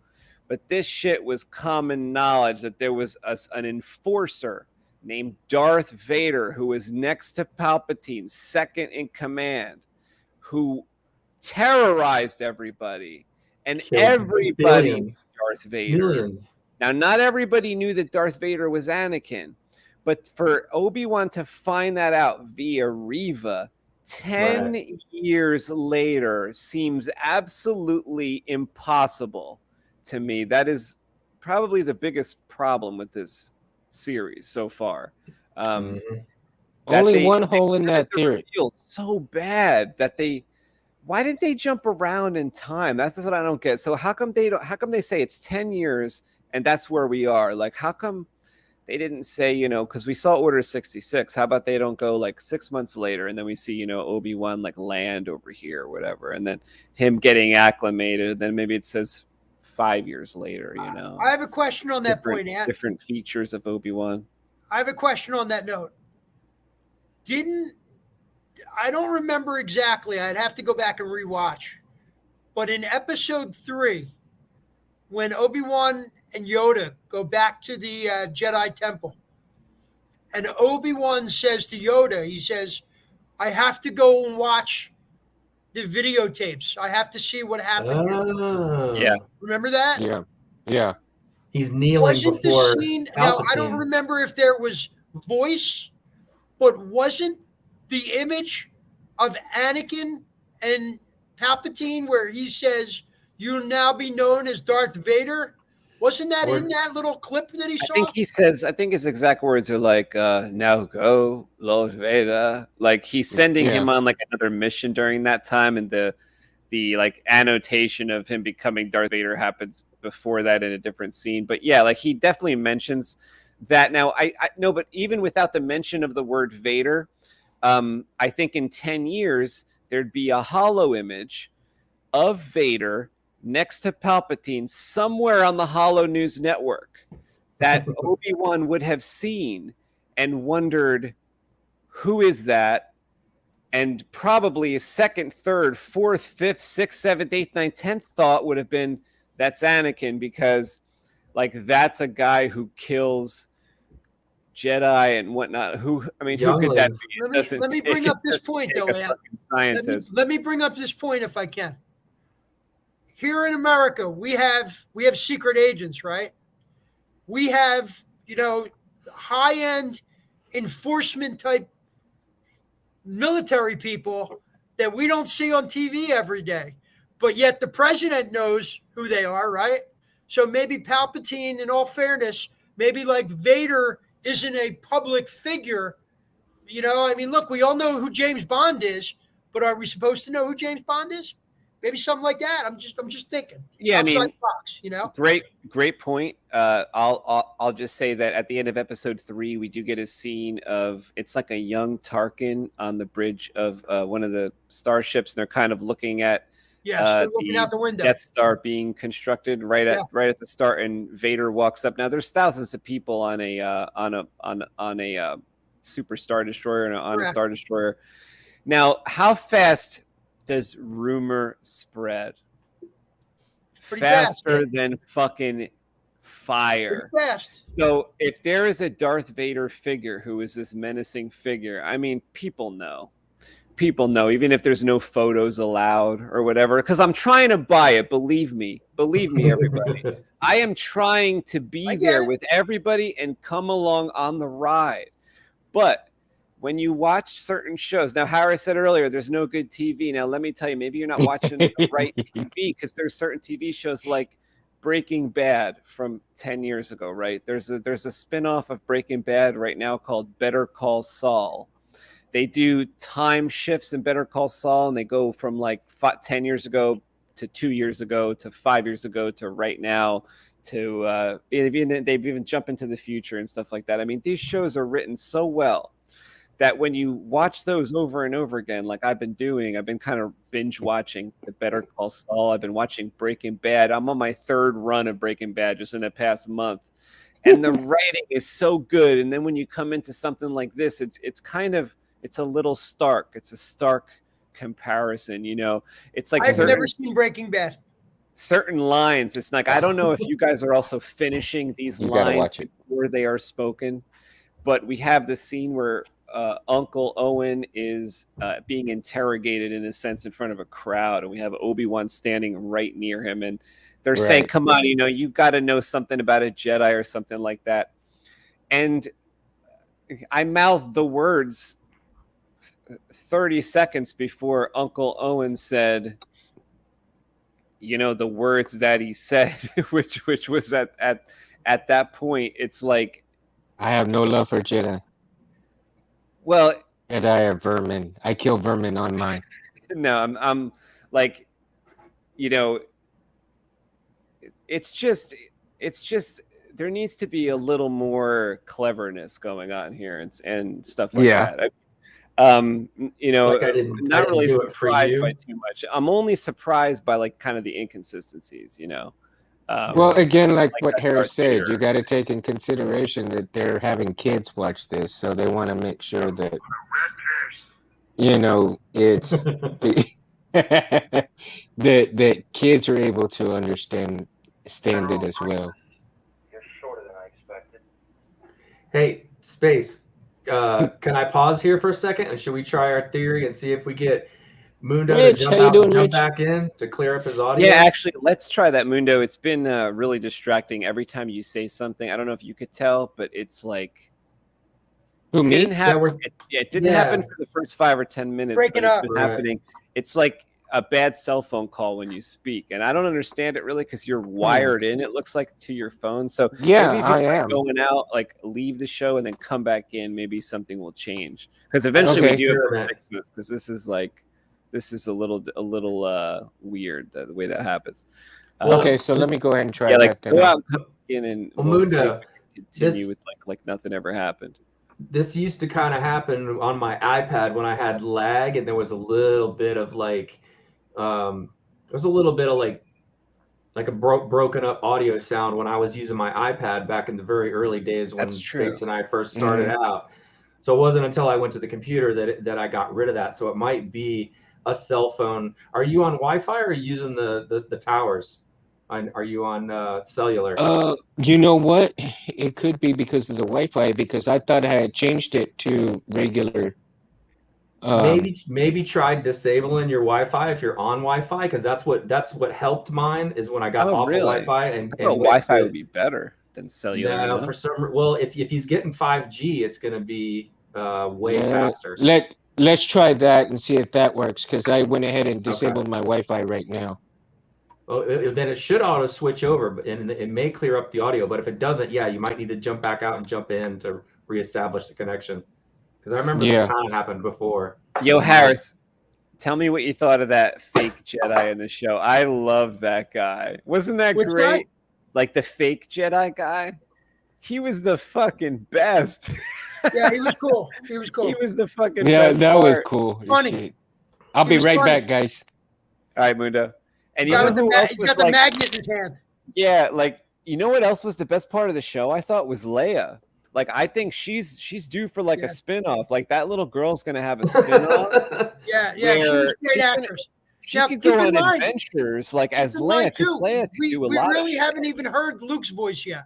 but this shit was common knowledge that there was an enforcer named Darth Vader who was next to Palpatine, second in command, who terrorized everybody, and Killed everybody knew billions. Darth Vader. Millions. Now, not everybody knew that Darth Vader was Anakin, but for Obi-Wan to find that out via Reva 10 years later seems absolutely impossible to me. That is probably the biggest problem with this series so far. Only one hole in that theory. Feel so bad that why didn't they jump around in time? That's what I don't get. So how come they say it's 10 years and that's where we are? Like, how come they didn't say, you know, because we saw Order 66. How about they don't go like 6 months later and then we see, you know, Obi-Wan like land over here or whatever, and then him getting acclimated, and then maybe it says 5 years later, you know. I have a question on that point, Ant. Different features of Obi-Wan. I have a question on that note. I don't remember exactly. I'd have to go back and rewatch. But in episode 3, when Obi-Wan and Yoda go back to the Jedi Temple, and Obi-Wan says to Yoda, he says, I have to go and watch the videotapes. I have to see what happened here. Yeah. Remember that? Yeah. Yeah. He's kneeling Wasn't the before scene Palpatine. now? I don't remember if there was voice, but wasn't the image of Anakin and Palpatine where he says, "You'll now be known as Darth Vader"? Wasn't that in that little clip that he saw? I think his exact words are like, now go, Lord Vader. Like, he's sending him on like another mission during that time, and the like annotation of him becoming Darth Vader happens before that in a different scene. But yeah, like, he definitely mentions that. Now, I no, but even without the mention of the word Vader, I think in 10 years there'd be a hollow image of Vader next to Palpatine somewhere on the Hollow News Network that Obi-Wan would have seen and wondered, who is that? And probably a second, third, fourth, fifth, sixth, seventh, eighth, ninth, 10th thought would have been, that's Anakin, because like, that's a guy who kills Jedi and whatnot. Who could that Younglings. be? It Let me bring up this point, though, Al. Scientist. Let me bring up this point if I can. Here in America, we have secret agents, right? We have, high-end enforcement type military people that we don't see on TV every day. But yet the president knows who they are, right? So maybe Palpatine, in all fairness, maybe like Vader isn't a public figure. Look, we all know who James Bond is, but are we supposed to know who James Bond is? Maybe something like that. I'm just thinking. Yeah, outside the box, Great point. I'll just say that at the end of episode 3, we do get a scene of, it's like a young Tarkin on the bridge of one of the starships, and they're kind of looking at they're looking out the window. Death Star being constructed right at the start, and Vader walks up. Now there's thousands of people on a super Star Destroyer and on a Star Destroyer. Now, how fast does rumor spread? Pretty Faster fast, than fucking fire. Pretty fast. So if there is a Darth Vader figure who is this menacing figure, I mean, people know, even if there's no photos allowed or whatever, because I'm trying to buy it. Believe me, everybody. I am trying to be there with everybody and come along on the ride. But when you watch certain shows, now Harris said earlier, there's no good TV. Now let me tell you, maybe you're not watching the right TV, because there's certain TV shows like Breaking Bad from 10 years ago, right? There's a spin-off of Breaking Bad right now called Better Call Saul. They do time shifts in Better Call Saul, and they go from like 10 years ago to 2 years ago to 5 years ago to right now to they've even jump into the future and stuff like that. I mean, these shows are written so well that when you watch those over and over again, like I've been kind of binge watching the Better Call Saul. I've been watching Breaking Bad. I'm on my 3rd run of Breaking Bad just in the past month. And the writing is so good. And then when you come into something like this, it's a little stark. It's a stark comparison, It's like I've never seen Breaking Bad. Certain lines. It's like, I don't know if you guys are also finishing these lines before they are spoken, but we have the scene where Uncle Owen is being interrogated in a sense in front of a crowd, and we have Obi Wan standing right near him, and they're saying, "Come on, you got to know something about a Jedi or something like that." And I mouthed the words 30 seconds before Uncle Owen said, the words that he said, which was at that point, it's like, I have no love for Jedi. Well, Jedi are vermin. I kill vermin on mine. No, I'm like, it's just there needs to be a little more cleverness going on here and stuff like that. Not really surprised by too much. I'm only surprised by like kind of the inconsistencies, Well, again, like what Harris said, you got to take in consideration that they're having kids watch this, so they want to make sure that it's that kids are able to understand it as well. You're shorter than I expected. Hey, Space, can I pause here for a second, and should we try our theory and see if we get Mundo to jump out and jump back in to clear up his audio? Yeah, actually, let's try that, Mundo. It's been really distracting every time you say something. I don't know if you could tell, but it's like it didn't happen. It didn't happen for the first 5 or 10 minutes. Break it up. It's been happening. It's like a bad cell phone call when you speak, and I don't understand it really because you're wired in. It looks like to your phone. So maybe if you're going out, like leave the show and then come back in. Maybe something will change because eventually we do have to fix this because this is a little weird the way that happens. Okay, so let me go ahead and try that. Go out, come in, and we'll continue with like nothing ever happened. This used to kind of happen on my iPad when I had lag, and there was a little bit of like a broken up audio sound when I was using my iPad back in the very early days when Space and I first started out. So it wasn't until I went to the computer that I got rid of that. So it might be a cell phone. Are you on Wi-Fi or are you using the towers Are you on cellular? You know what? It could be because of the Wi-Fi, because I thought I had changed it to regular. Maybe try disabling your Wi-Fi if you're on Wi-Fi, because that's what helped mine is when I got off of Wi-Fi I and thought went Wi-Fi to, would be better than cellular. no, No? for some, well, if he's getting 5G, it's going to be way faster. Let's try that and see if that works, because I went ahead and Okay. disabled my Wi-Fi right now. Well, then it should auto switch over, and it may clear up the audio. But if it doesn't, yeah, you might need to jump back out and jump in to reestablish the connection. Because I remember this kind of happened before. Yo, Harris, tell me what you thought of that fake Jedi in the show. I love that guy. Wasn't that Which great? guy? Like the fake Jedi guy? He was the fucking best. Yeah, he was cool. He was cool. He was the fucking Yeah, best that part. was cool. Funny. Shit. I'll be was right funny. back, guys. All right, Mundo. And you He's know got the who else he's was got the like, magnet in his hand. yeah, like, you know what else was the best part of the show? I thought was Leia. Like, I think she's due for like a spinoff. Like that little girl's gonna have a spinoff. Yeah, she was a great actress. She Now, could keep go in on mind- adventures like as Keep in Leia, mind, because too, Leia could do a we lot. really of haven't even heard Luke's voice yet.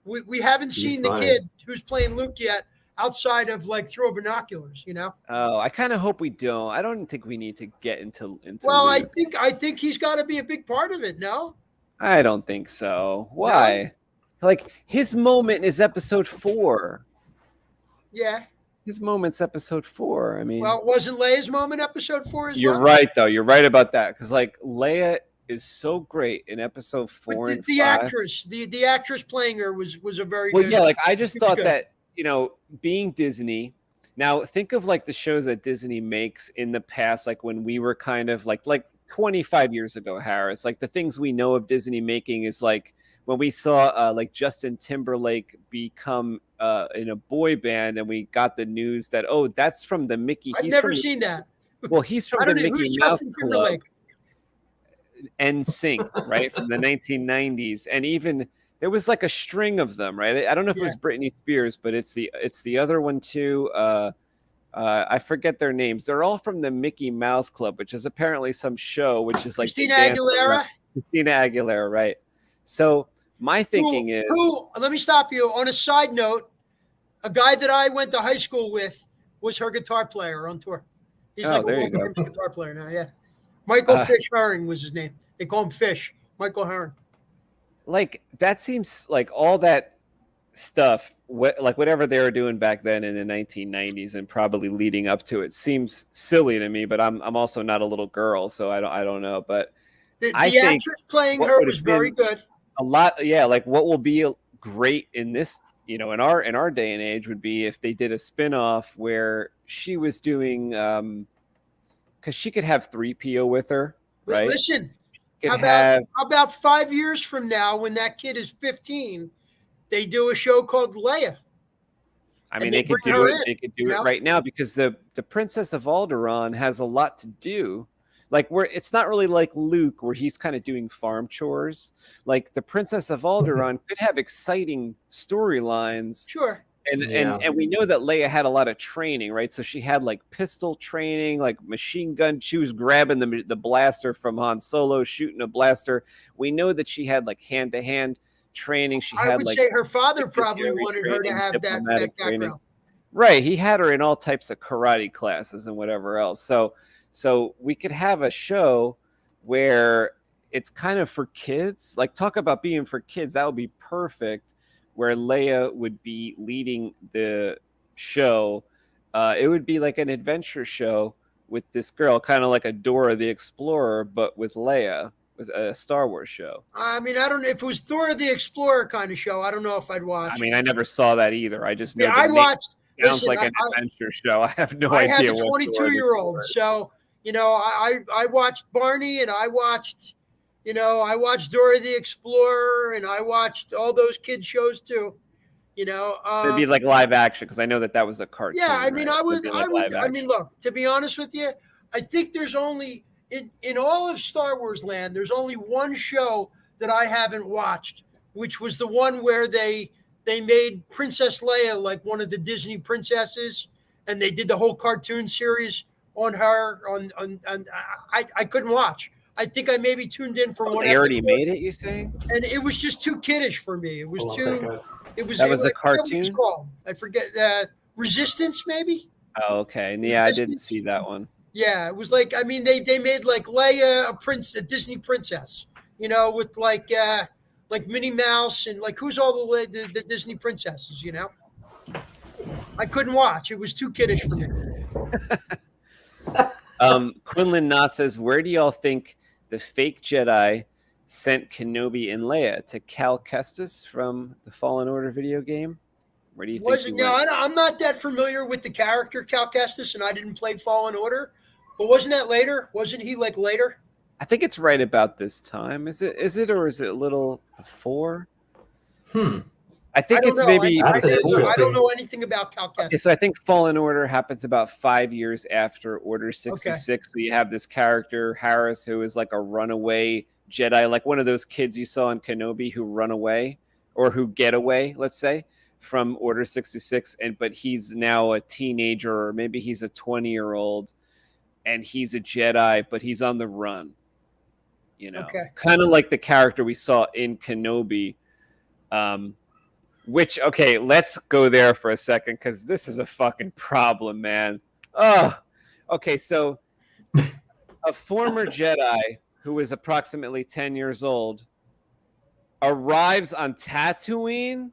We haven't He's seen the funny. kid who's playing Luke yet, outside of like through binoculars. You know. Oh, I kind of hope we don't. I don't think we need to get into. Well, Luke. I think he's got to be a big part of it. No. I don't think so. Why? Like his moment is episode 4. Yeah. His moment's episode 4. I mean, Well, wasn't Leia's moment episode 4 as you're well? right though. You're right about that because like Leia is so great in episode 4 But and the 5. actress, the actress playing her was a very Well, good. yeah, like I just she was thought good. that, you know, being Disney. Now think of like the shows that Disney makes in the past, like when we were kind of like 25 years ago, Harris. Like the things we know of Disney making is like when we saw like Justin Timberlake become in a boy band, and we got the news that that's from the Mickey. I've never seen that. Well, he's from I the don't know Mickey who's Mouse Justin Club. Timberlake. NSYNC, right, from the 1990s, and even there was like a string of them, right? I don't know if it was Britney Spears, but it's the other one too. I forget their names. They're all from the Mickey Mouse Club, which is apparently some show, which is like Christina Aguilera. Christina Aguilera, right? So my thinking is, let me stop you. On a side note, a guy that I went to high school with was her guitar player on tour. He's like a famous guitar player now. Yeah, Michael Fish Herring was his name. They call him Fish. Michael Herring. Like that seems like all that stuff, like whatever they were doing back then in the 1990s and probably leading up to it, seems silly to me. But I'm also not a little girl, so I don't know. But the think actress playing her was very good. A lot, yeah. Like what will be great in this, you know, in our day and age would be if they did a spin-off where she was doing, because she could have 3PO with her, right? Listen, How about 5 years from now, when that kid is 15, they do a show called Leia. I mean, they could do it. They could do it right now because the Princess of Alderaan has a lot to do. Like it's not really like Luke where he's kind of doing farm chores. Like the Princess of Alderaan could have exciting storylines. Sure. And we know that Leia had a lot of training, right? So she had like pistol training, like machine gun. She was grabbing the blaster from Han Solo, shooting a blaster. We know that she had like hand-to-hand training. I would say her father probably wanted her to have that background. Right. He had her in all types of karate classes and whatever else. So we could have a show where it's kind of for kids. Like talk about being for kids. That would be perfect. Where Leia would be leading the show. It would be like an adventure show with this girl, kind of like a Dora the Explorer, but with Leia, with a Star Wars show. I mean, I don't know if it was Dora the Explorer kind of show. I don't know if I'd watch. I mean, I never saw that either. I just know I watched. Sounds like an adventure show. I have no idea. I have a 22-year-old, so you know, I watched Barney, and I watched Dora the Explorer, and I watched all those kids shows too. You know, it'd be like live action because I know that was a cartoon. Yeah, I mean, right? I mean, look, to be honest with you, I think there's only in all of Star Wars land, there's only one show that I haven't watched, which was the one where they made Princess Leia like one of the Disney princesses, and they did the whole cartoon series on her. I couldn't watch. I think I maybe tuned in for one. They already episode, made it, you saying? and it was just too kiddish for me. It was Hold on a too. second. It was. That was a I forget what it was cartoon? called. I forget. Resistance, maybe. Oh, okay. Yeah, I didn't see that one. Yeah, it was like, I mean, they made like Leia a Disney princess, you know, with like Minnie Mouse and like who's all the Disney princesses, you know. I couldn't watch; it was too kiddish for me. Quinlan Na says, "Where do y'all think the fake Jedi sent Kenobi and Leia to Cal Kestis from the Fallen Order video game? Where do you think he went?" I'm not that familiar with the character Cal Kestis, and I didn't play Fallen Order. But wasn't that later? Wasn't he like later? I think it's right about this time. Is it, or is it a little before? I think it's maybe. I don't know anything about Cal Kestis. Okay, so I think Fallen Order happens about 5 years after Order 66. Okay. So you have this character Harris, who is like a runaway Jedi, like one of those kids you saw in Kenobi who run away or who get away, let's say, from Order 66. But he's now a teenager, or maybe he's a 20-year-old. And he's a Jedi, but he's on the run, you know, kind of like the character we saw in Kenobi, which, okay, let's go there for a second, because this is a fucking problem, man. Oh, okay, so a former Jedi who is approximately 10 years old arrives on Tatooine,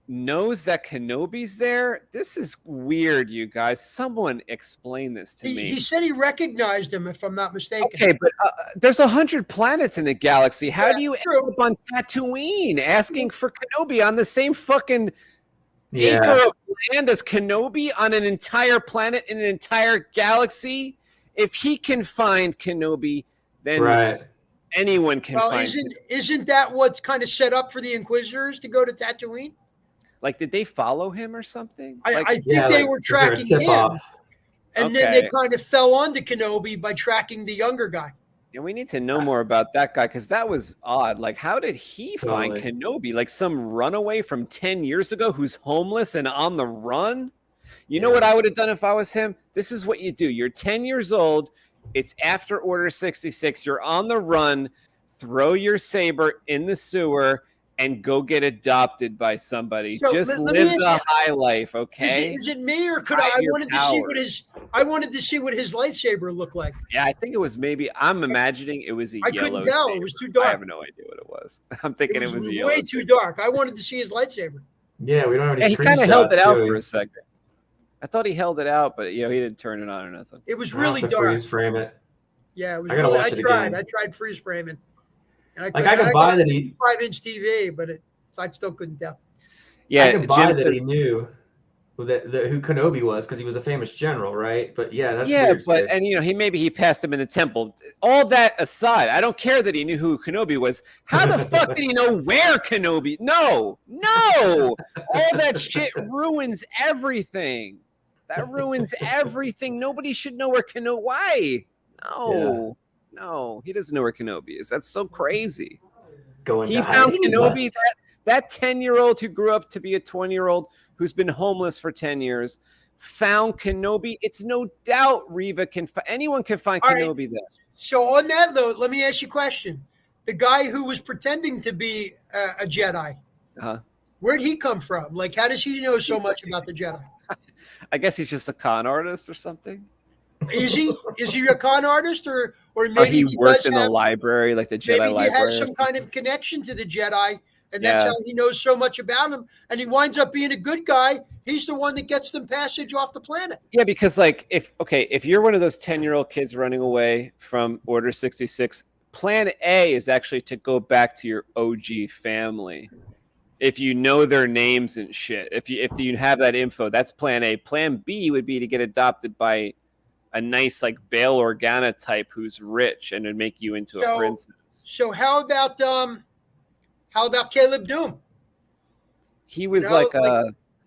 knows that Kenobi's there. This is weird, you guys. Someone explain this to me. He said he recognized him, if I'm not mistaken. Okay, but there's 100 planets in the galaxy. How do you end up on Tatooine asking for Kenobi on the same fucking acre of land as Kenobi on an entire planet in an entire galaxy? If he can find Kenobi, then anyone can find Kenobi. Isn't that what's kind of set up for the Inquisitors to go to Tatooine? Like, did they follow him or something? I think they were tracking him. And then they kind of fell onto Kenobi by tracking the younger guy. And we need to know more about that guy, because that was odd. Like, how did he find Kenobi? Like some runaway from 10 years ago who's homeless and on the run? You know what I would have done if I was him? This is what you do. You're 10 years old. It's after Order 66. You're on the run. Throw your saber in the sewer and go get adopted by somebody. So just live the high life, okay? Is it me, or I wanted to see what his lightsaber looked like. Yeah, I think it was I'm imagining it was a yellow. I couldn't tell. Saber. It was too dark. I have no idea what it was. I'm thinking it was a yellow way too dark. I wanted to see his lightsaber. Yeah, we don't have any. He kind of held it out for a second. I thought he held it out, but he didn't turn it on or nothing. It was really dark. Freeze frame it. Yeah, it was really. I tried freeze framing. And I can buy that he 5-inch TV, but I still couldn't tell. Yeah, I can buy that he knew who Kenobi was, because he was a famous general, right? But that's weird, but and he passed him in the temple. All that aside, I don't care that he knew who Kenobi was. How the fuck did he know where Kenobi? No, all that shit ruins everything. That ruins everything. Nobody should know where Kenobi. Why? No. No, he doesn't know where Kenobi is. That's so crazy. He found Kenobi, that 10-year-old who grew up to be a 20-year-old who's been homeless for 10 years, found Kenobi. It's no doubt Reva anyone can find Kenobi there. So on that note, let me ask you a question. The guy who was pretending to be a Jedi, where'd he come from? Like, how does he know so much about the Jedi? I guess he's just a con artist or something. Is he a con artist, or maybe he worked in the library, like the Jedi library? Maybe he has some kind of connection to the Jedi, and that's how he knows so much about him. And he winds up being a good guy. He's the one that gets them passage off the planet. Yeah, because if you're one of those 10-year-old kids running away from Order 66, Plan A is actually to go back to your OG family. If you know their names and shit, if you have that info, that's Plan A. Plan B would be to get adopted by a nice like Bail Organa type who's rich and would make you into a princess. So how about Caleb Doom? He was I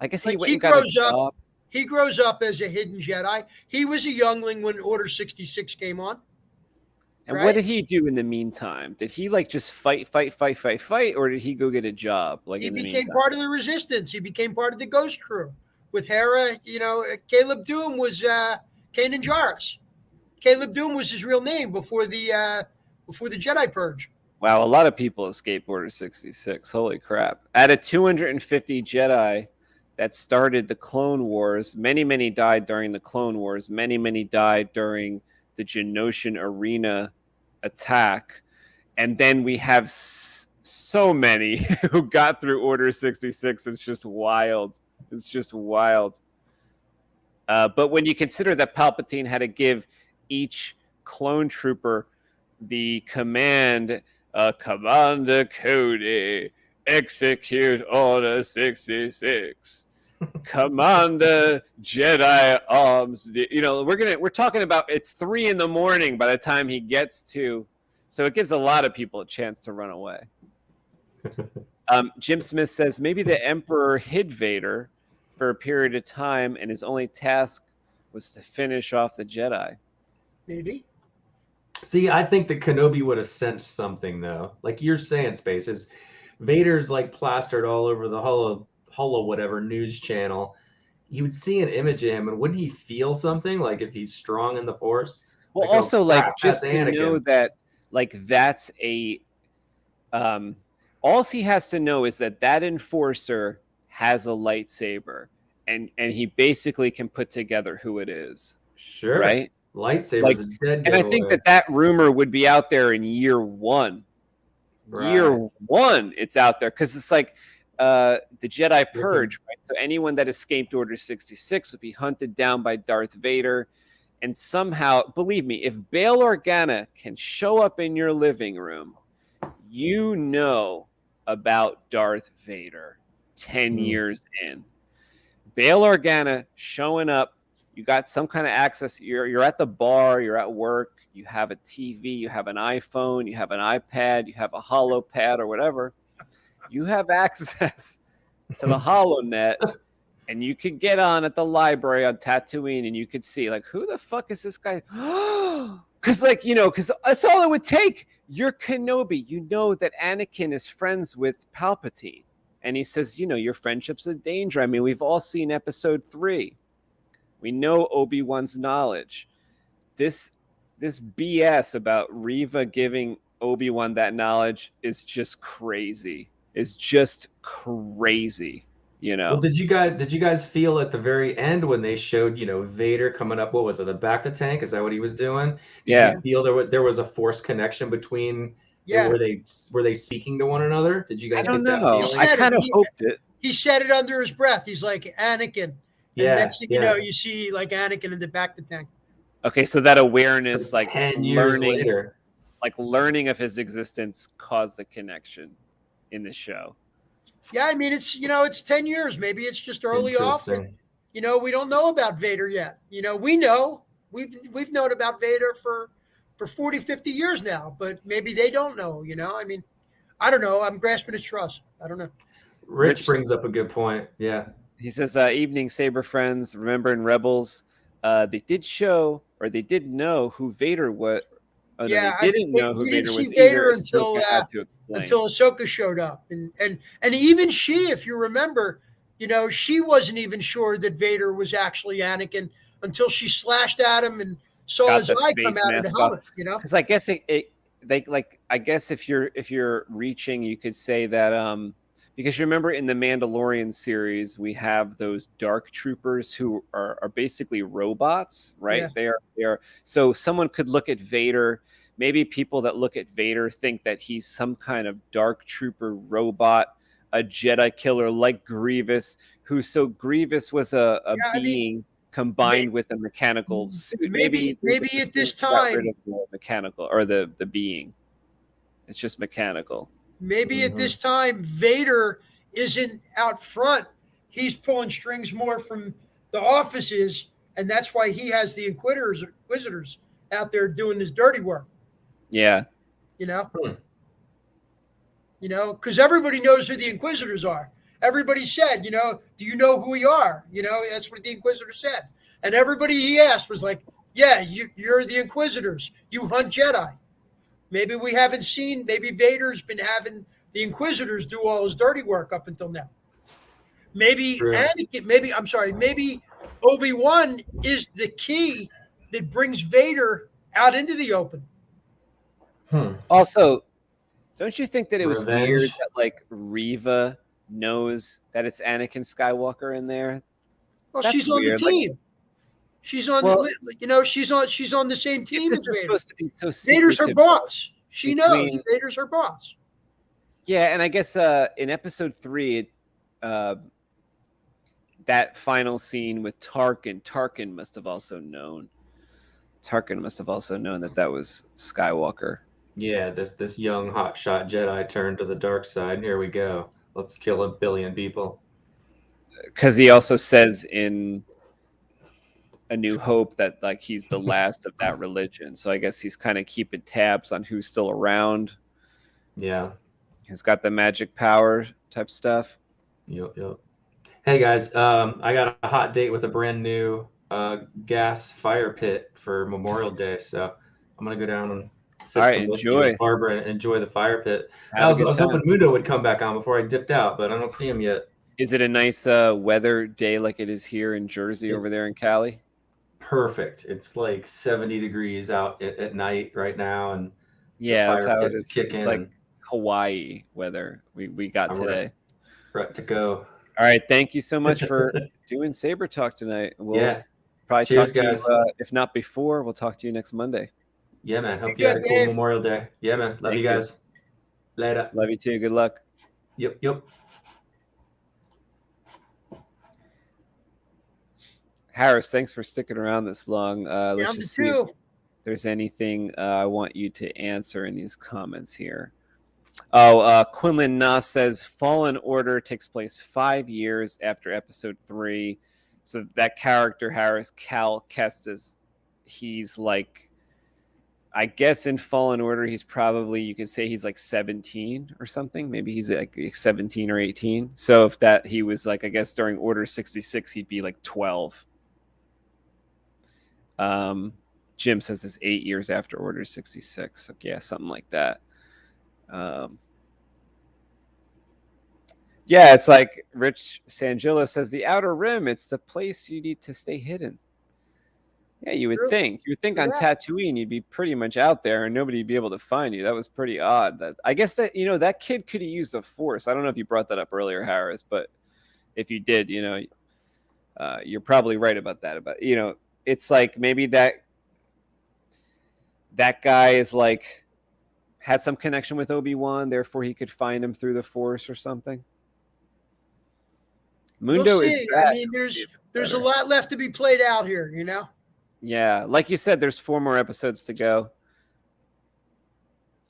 guess he went and got a job. He grows up as a hidden Jedi. He was a youngling when Order 66 came on. And what did he do in the meantime? Did he just fight, or did he go get a job? He became part of the Resistance. He became part of the Ghost Crew with Hera. Caleb Doom was Kanan Jarrus. Caleb Doom was his real name before the Jedi Purge. Wow, a lot of people escaped Order 66. Holy crap. Out of 250 Jedi that started the Clone Wars, many died during the Clone Wars. Many died during the Genoshan Arena attack. And then we have so many who got through Order 66. It's just wild. It's just wild. But when you consider that Palpatine had to give each clone trooper the command, Commander Cody, execute Order 66. Commander Jedi Arms. You know, we're talking about it's 3 a.m. by the time he gets to, so it gives a lot of people a chance to run away. Jim Smith says maybe the Emperor hid Vader for a period of time, and his only task was to finish off the Jedi. Maybe. See, I think that Kenobi would have sensed something, though. Like you're saying, Spaces, Vader's like plastered all over the Holo whatever news channel. You would see an image of him, and wouldn't he feel something? Like if he's strong in the Force? Well, like, also, oh, like, crap, just that's to Anakin. know that, like, that's a... all he has to know is that Enforcer has a lightsaber, and he basically can put together who it is. Sure. Right? Lightsaber's Like, a dead and I think that rumor would be out there in year 1. Right. Year 1, it's out there, because it's like the Jedi Purge, right? So anyone that escaped Order 66 would be hunted down by Darth Vader, and somehow, believe me, if Bail Organa can show up in your living room, you know about Darth Vader 10 years in. Bail Organa showing up, you got some kind of access. You're at the bar, you're at work, you have a TV, you have an iPhone, you have an iPad, you have a HoloPad or whatever. You have access to the HoloNet, and you could get on at the library on Tatooine, and you could see, like, who the fuck is this guy? Because, like, you know, because that's all it would take. You're Kenobi. You know that Anakin is friends with Palpatine. And he says, you know, your friendship's a danger. I mean, we've all seen episode 3. We know Obi-Wan's knowledge. This BS about Reva giving Obi-Wan that knowledge is just crazy. It's just crazy, you know. Well, did you guys feel at the very end when they showed, you know, Vader coming up? What was it? The bacta tank? Is that what he was doing? Did you feel there was a force connection between? Yeah. Were they speaking to one another? Did you guys I don't get know. that feeling? I kind of hoped it. He said it under his breath. He's like, Anakin. And next thing you know, you see like Anakin in the back of the tank. Okay, so that awareness, like 10 years later, like learning of his existence, caused the connection in the show. Yeah, I mean, it's, you know, it's 10 years. Maybe it's just early off. And, you know, we don't know about Vader yet. You know, we know. We've known about Vader for 40, 50 years now, but maybe they don't know, you know? I mean, I don't know. I'm grasping at straws. I don't know. Rich brings up a good point. Yeah. He says, evening, Saber friends. Remember in Rebels, they did show, or they did know who Vader was. Oh, yeah, no, they didn't know who Vader was Vader either. until Ahsoka showed up. And even she, if you remember, you know, she wasn't even sure that Vader was actually Anakin until she slashed at him and saw his eye come out of the helmet, you know? Because I guess I guess if you're reaching, you could say that because you remember in the Mandalorian series, we have those dark troopers who are basically robots, right? Yeah. They are. So someone could look at Vader. Maybe people that look at Vader think that he's some kind of dark trooper robot, a Jedi killer like Grievous, so Grievous was a being combined with a mechanical suit. Maybe at this time, rid of the mechanical or the being. It's just mechanical. Maybe at this time, Vader isn't out front. He's pulling strings more from the offices, and that's why he has the Inquisitors out there doing his dirty work. Yeah. You know? You know, because everybody knows who the Inquisitors are. Everybody said, you know, do you know who we are? You know, that's what the Inquisitor said. And everybody he asked was like, yeah, you're the Inquisitors. You hunt Jedi. Maybe we haven't seen, maybe Vader's been having the Inquisitors do all his dirty work up until now. Maybe maybe Obi-Wan is the key that brings Vader out into the open. Also, don't you think that it was Revenge. weird that like Reva knows that it's Anakin Skywalker in there? Well, That's she's on the weird. Like, team. She's on Well, she's on the same team this as is Vader. supposed to be so Vader's her secretive. boss. She knows between- Vader's her boss. Yeah, and I guess in episode 3, that final scene with Tarkin must have also known. Tarkin must have also known that was Skywalker. Yeah, this young hotshot Jedi turned to the dark side. Here we go. Let's kill 1 billion people. Because he also says in A New Hope that like he's the last of that religion. So I guess he's kind of keeping tabs on who's still around. Yeah. Who's got the magic power type stuff. Yep. Hey guys, I got a hot date with a brand new gas fire pit for Memorial Day, so I'm gonna go down and sip All right, some whiskey enjoy. with Barbara and enjoy the fire pit. Have I a was good time. hoping Mundo would come back on before I dipped out, but I don't see him yet. Is it a nice weather day like it is here in Jersey over there in Cali? Perfect. It's like 70 degrees out at night right now, and Yeah, that's fire how it pit's is. kicking. It's like Hawaii weather we got I'm today. right to go. All right, thank you so much for doing Saber Talk tonight. We'll Yeah. probably Cheers, talk to guys. you, if not before, we'll talk to you next Monday. Yeah, man. Hope Be you had a good, cool Dave. Memorial Day. Yeah, man. Love Thank you you. guys. Later. Love you too. Good luck. Yep. Harris, thanks for sticking around this long. Let's Down to just see if 2. there's anything I want you to answer in these comments here. Oh, Quinlan Nas says Fallen Order takes place 5 years after episode 3. So that character, Harris, Cal Kestis, he's like, I guess in Fallen Order, he's probably, you could say he's like 17 or something. Maybe he's like 17 or 18. So if that, he was like, I guess during Order 66, he'd be like 12. Jim says it's 8 years after Order 66. So yeah, something like that. Yeah, it's like Rich Sangillo says, the Outer Rim, it's the place you need to stay hidden. Yeah, you would True. think. You would think on Yeah. Tatooine you'd be pretty much out there and nobody would be able to find you. That was pretty odd. That I guess that, you know, that kid could have used the Force. I don't know if you brought that up earlier, Harris, but if you did, you know, you're probably right about that. About, you know, it's like maybe that guy is like had some connection with Obi Wan, therefore he could find him through the Force or something. Mundo We'll is see. back. I mean, there's a lot left to be played out here, you know? Yeah, like you said, there's 4 more episodes to go.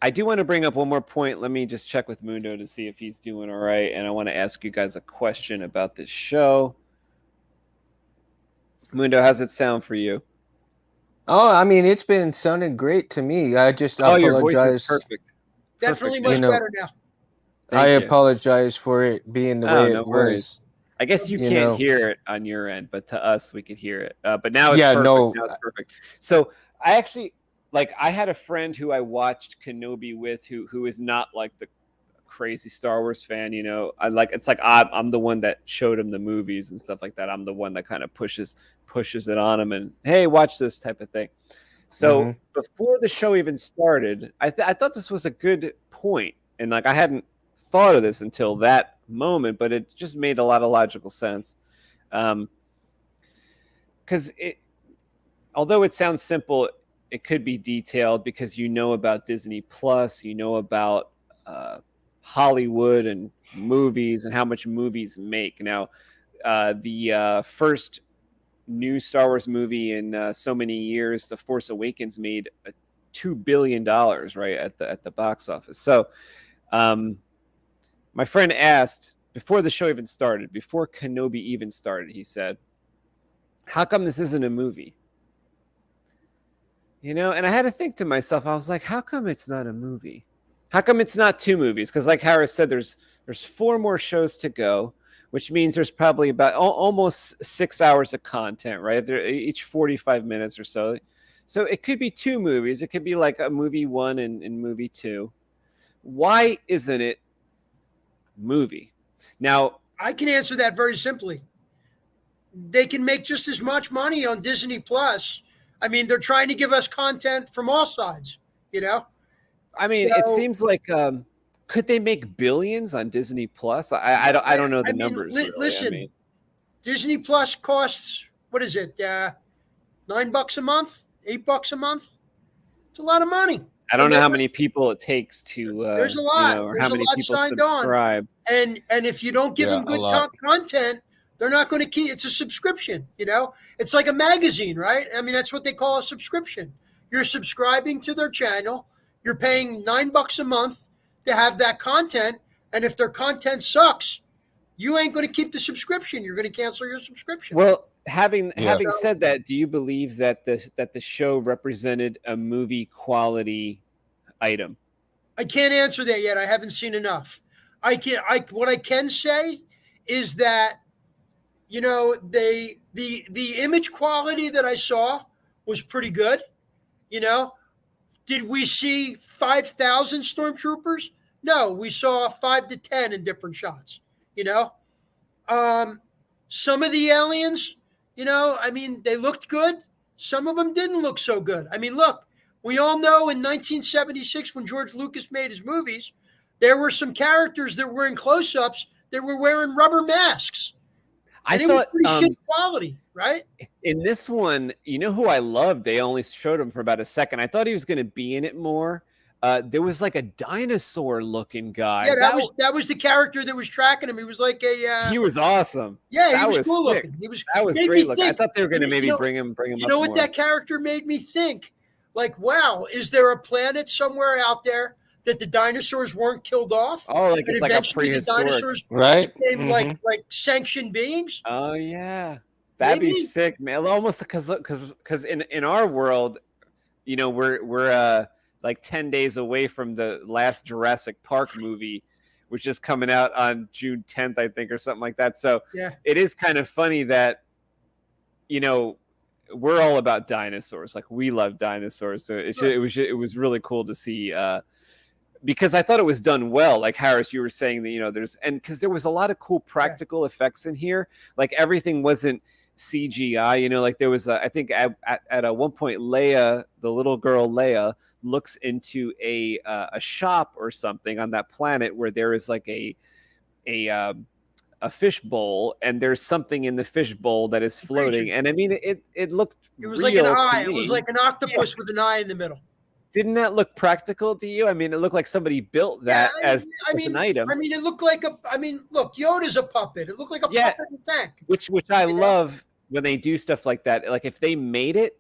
I do want to bring up one more point. Let me just check with Mundo to see if he's doing all right. And I want to ask you guys a question about this show. Mundo, how's it sound for you? Oh, I mean, it's been sounding great to me. I just Your voice is apologize. perfect. Definitely Perfect. much better now. Thank I you. apologize for it being the way no it worries. was. I guess you You can't know. hear it on your end, but to us, we could hear it. But now it's Yeah, perfect. no. Now it's perfect. So I actually, like, I had a friend who I watched Kenobi with who is not like the crazy Star Wars fan, you know. It's like I'm the one that showed him the movies and stuff like that. I'm the one that kind of pushes it on him and, hey, watch this type of thing. So before the show even started, I thought this was a good point, and like I hadn't thought of this until that moment, but it just made a lot of logical sense. Because although it sounds simple, it could be detailed because you know about Disney Plus, you know about Hollywood and movies and how much movies make. Now, the first new Star Wars movie in so many years, The Force Awakens, made $2 billion right at the box office. So my friend asked before the show even started, before Kenobi even started, he said, how come this isn't a movie? You know, and I had to think to myself, I was like, how come it's not a movie? How come it's not 2 movies? Because like Harris said, there's 4 more shows to go, which means there's probably about almost 6 hours of content, right? If they're each 45 minutes or so. So it could be 2 movies. It could be like a movie 1 and movie 2. Why isn't it movie? Now, I can answer that very simply. They can make just as much money on Disney Plus. I mean, they're trying to give us content from all sides, you know? I mean, it So- seems like could they make billions on Disney Plus? I don't know the numbers. Really. Listen, I mean, Disney Plus costs, what is it? $9 a month, $8 a month. It's a lot of money. I don't know how many people it takes to There's a lot. or There's how a many lot people signed subscribe. And if you don't give Yeah, them good a lot. top content, they're not going to keep. It's a subscription, you know. It's like a magazine, right? I mean, that's what they call a subscription. You're subscribing to their channel. You're paying $9 a month to have that content, and if their content sucks, you ain't going to keep the subscription. You're going to cancel your subscription. Well, having Yeah. said that, do you believe that the show represented a movie quality item? I can't answer that yet. I haven't seen enough. What I can say is that, you know, the image quality that I saw was pretty good. You know, did we see 5,000 stormtroopers? No, we saw 5 to 10 in different shots. You know, some of the aliens, you know, I mean, they looked good. Some of them didn't look so good. I mean, look, we all know in 1976 when George Lucas made his movies, there were some characters that were in close-ups that were wearing rubber masks. I And it was thought pretty shit quality, right? in this one, you know who I loved? They only showed him for about a second. I thought he was going to be in it more. There was like a dinosaur-looking guy. Yeah, that was the character that was tracking him. He was like a he was awesome. yeah, he that was was cool sick. looking. He was That was made great me looking. I think- thought they were going to maybe you know- bring him You up know what more. that character made me think? Like, wow, is there a planet somewhere out there that the dinosaurs weren't killed off? Oh, like And it's like a eventually the prehistoric. dinosaurs Right? became Mhm. like sentient beings? Oh yeah, that'd be Maybe. sick, man. Almost because in our world, you know, we're like 10 days away from the last Jurassic Park movie, which is coming out on June 10th, I think, or something like that. So Yeah. it is kind of funny that, you know, we're all about dinosaurs. Like we love dinosaurs. So it was really cool to see. Because I thought it was done well. Like Harris, you were saying that, you know, because there was a lot of cool practical effects in here. Like everything wasn't CGI, you know, like there was, I think at a one point, Leia, the little girl Leia, looks into a shop or something on that planet where there is like a fish bowl, and there's something in the fish bowl that is floating. And I mean, it looked It was like an real to eye. It me. was like an octopus with an eye in the middle. Didn't that look practical to you? I mean, it looked like somebody built that as an item. I mean, it looked like look, Yoda's a puppet. It looked like a puppet in a tank. Which I love when they do stuff like that. Like if they made it,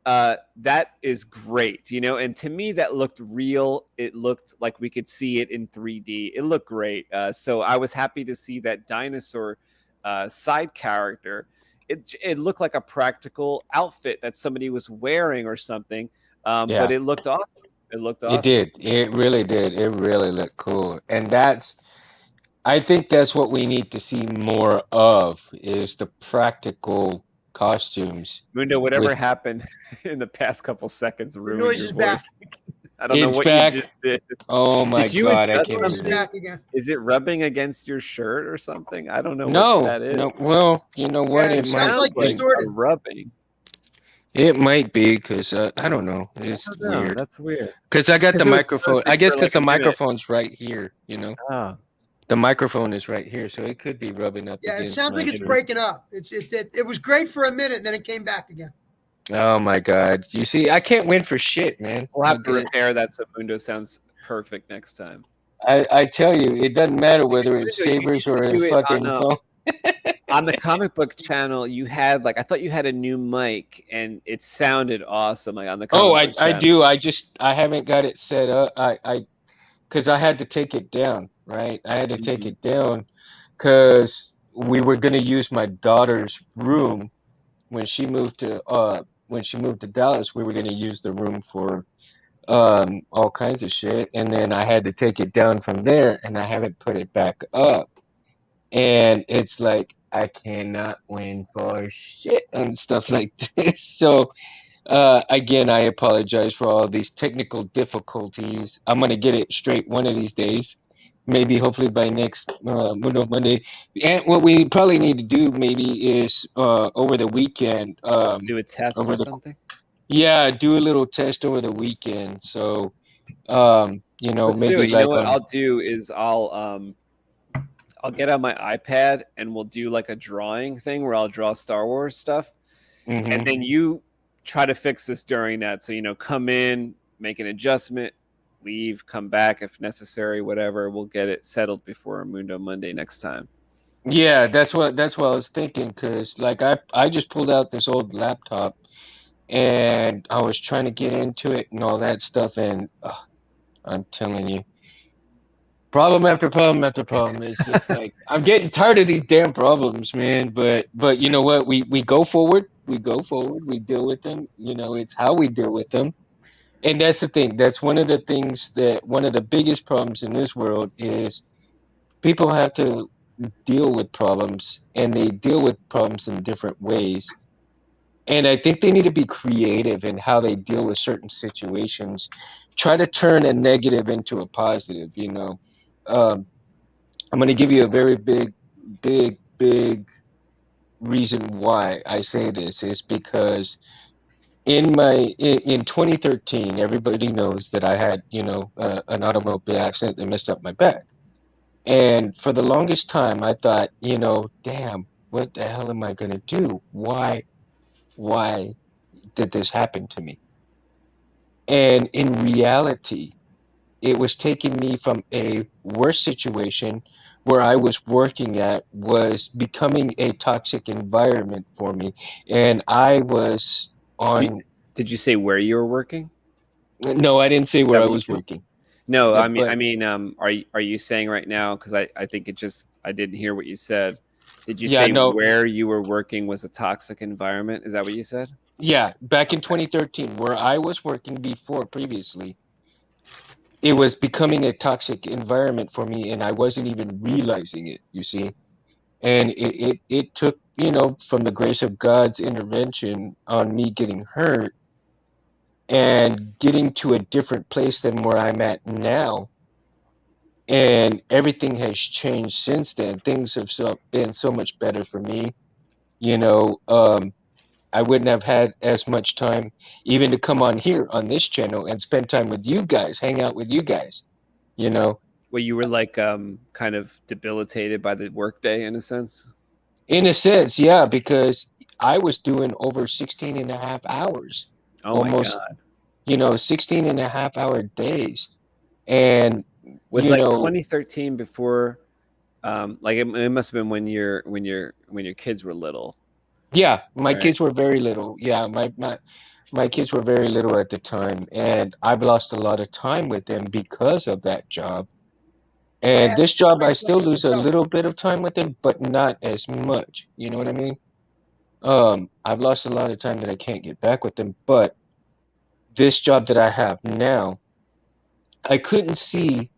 that is great, you know. And to me, that looked real. It looked like we could see it in 3D. It looked great. So I was happy to see that dinosaur side character. It looked like a practical outfit that somebody was wearing or something. But it looked awesome. It looked awesome. It did. It really did. It really looked cool. And I think that's what we need to see more of, is the practical costumes. Mundo, whatever happened in the past couple seconds ruined noise your is voice. back. I don't know It's what back. you just did. Oh my Did you God, I adjust can't Noise something? is believe it. back again. Is it rubbing against your shirt or something? I don't know No, what that is. no. Well, you know what? Yeah, it It sounds might, like Sounds distorted. a rubbing. it might be because I don't know. It's No, weird. that's weird. Because I got 'Cause the it was microphone. I perfect guess for, because like, the a minute. microphone's right here. You know, Oh. the microphone is right here, so it could be rubbing up. Yeah, it against sounds my like it's shirt. breaking up. It was great for a minute, and then it came back again. Oh my God! You see, I can't win for shit, man. We'll have to Okay? repair that so Mundo sounds perfect next time. I tell you, it doesn't matter whether it's Mundo, you sabers used to or do a it fucking on, phone. On the comic book channel, you had I thought you had a new mic, and it sounded awesome. Like on the comic Oh, book I channel. do. I haven't got it set up. Because I had to take it down, right? I had to take it down because we were gonna use my daughter's room when she moved to Dallas. We were gonna use the room for all kinds of shit, and then I had to take it down from there, and I haven't put it back up. And it's like I cannot win for shit and stuff like this. So again, I apologize for all these technical difficulties. I'm gonna get it straight one of these days, maybe hopefully by next Monday. And what we probably need to do maybe is over the weekend. Do a test Over or the- something. Yeah, do a little test over the weekend. So, Let's do maybe it. You know like what on. I'll do is I'll get on my iPad and we'll do like a drawing thing where I'll draw Star Wars stuff, and Mhm. then you try to fix this during that. So come in, make an adjustment, leave, come back if necessary, whatever. We'll get it settled before Mundo Monday next time. Yeah, that's what I was thinking. Cause like I just pulled out this old laptop and I was trying to get into it and all that stuff, and I'm telling you, problem after problem after problem. It's just like I'm getting tired of these damn problems, man. But you know what? We go forward. We go forward. We deal with them. It's how we deal with them. And that's the thing. That's one of the things that one of the biggest problems in this world is people have to deal with problems, and they deal with problems in different ways. And I think they need to be creative in how they deal with certain situations. Try to turn a negative into a positive. Um, I'm going to give you a very big reason why I say this is because in 2013, everybody knows that I had an automobile accident that messed up my back. And for the longest time, I thought, damn, what the hell am I going to do? Why did this happen to me? And in reality, it was taking me from a worse situation where I was working at was becoming a toxic environment for me. And I was You, on, did you say where you were working? no, I didn't say Is where that I what you was said? working. No, But are you saying right now? Because I think I didn't hear what you said. Did you yeah, say no, where you were working was a toxic environment? Is that what you said? yeah, back in Okay. 2013, where I was working before previously, it was becoming a toxic environment for me, and I wasn't even realizing it, you see. And it took, from the grace of God's intervention on me getting hurt and getting to a different place than where I'm at now. And everything has changed since then. Things have been so much better for me. You know, um, I wouldn't have had as much time even to come on here on this channel and spend time with you guys, hang out with you guys, you know. Well, you were like kind of debilitated by the workday in a sense. In a sense, yeah, because I was doing over 16 and a half hours, Oh my almost, god. 16 and a half hour days. And, Was you like know, 2013 before like it must have been when your kids were little, yeah, my right? kids were very little. Yeah, my kids were very little at the time, and I've lost a lot of time with them because of that job. I And had a this job, I situation like still that lose a myself. little bit of time with them, but not as much. You know what I mean? I've lost a lot of time that I can't get back with them, but this job that I have now, I couldn't see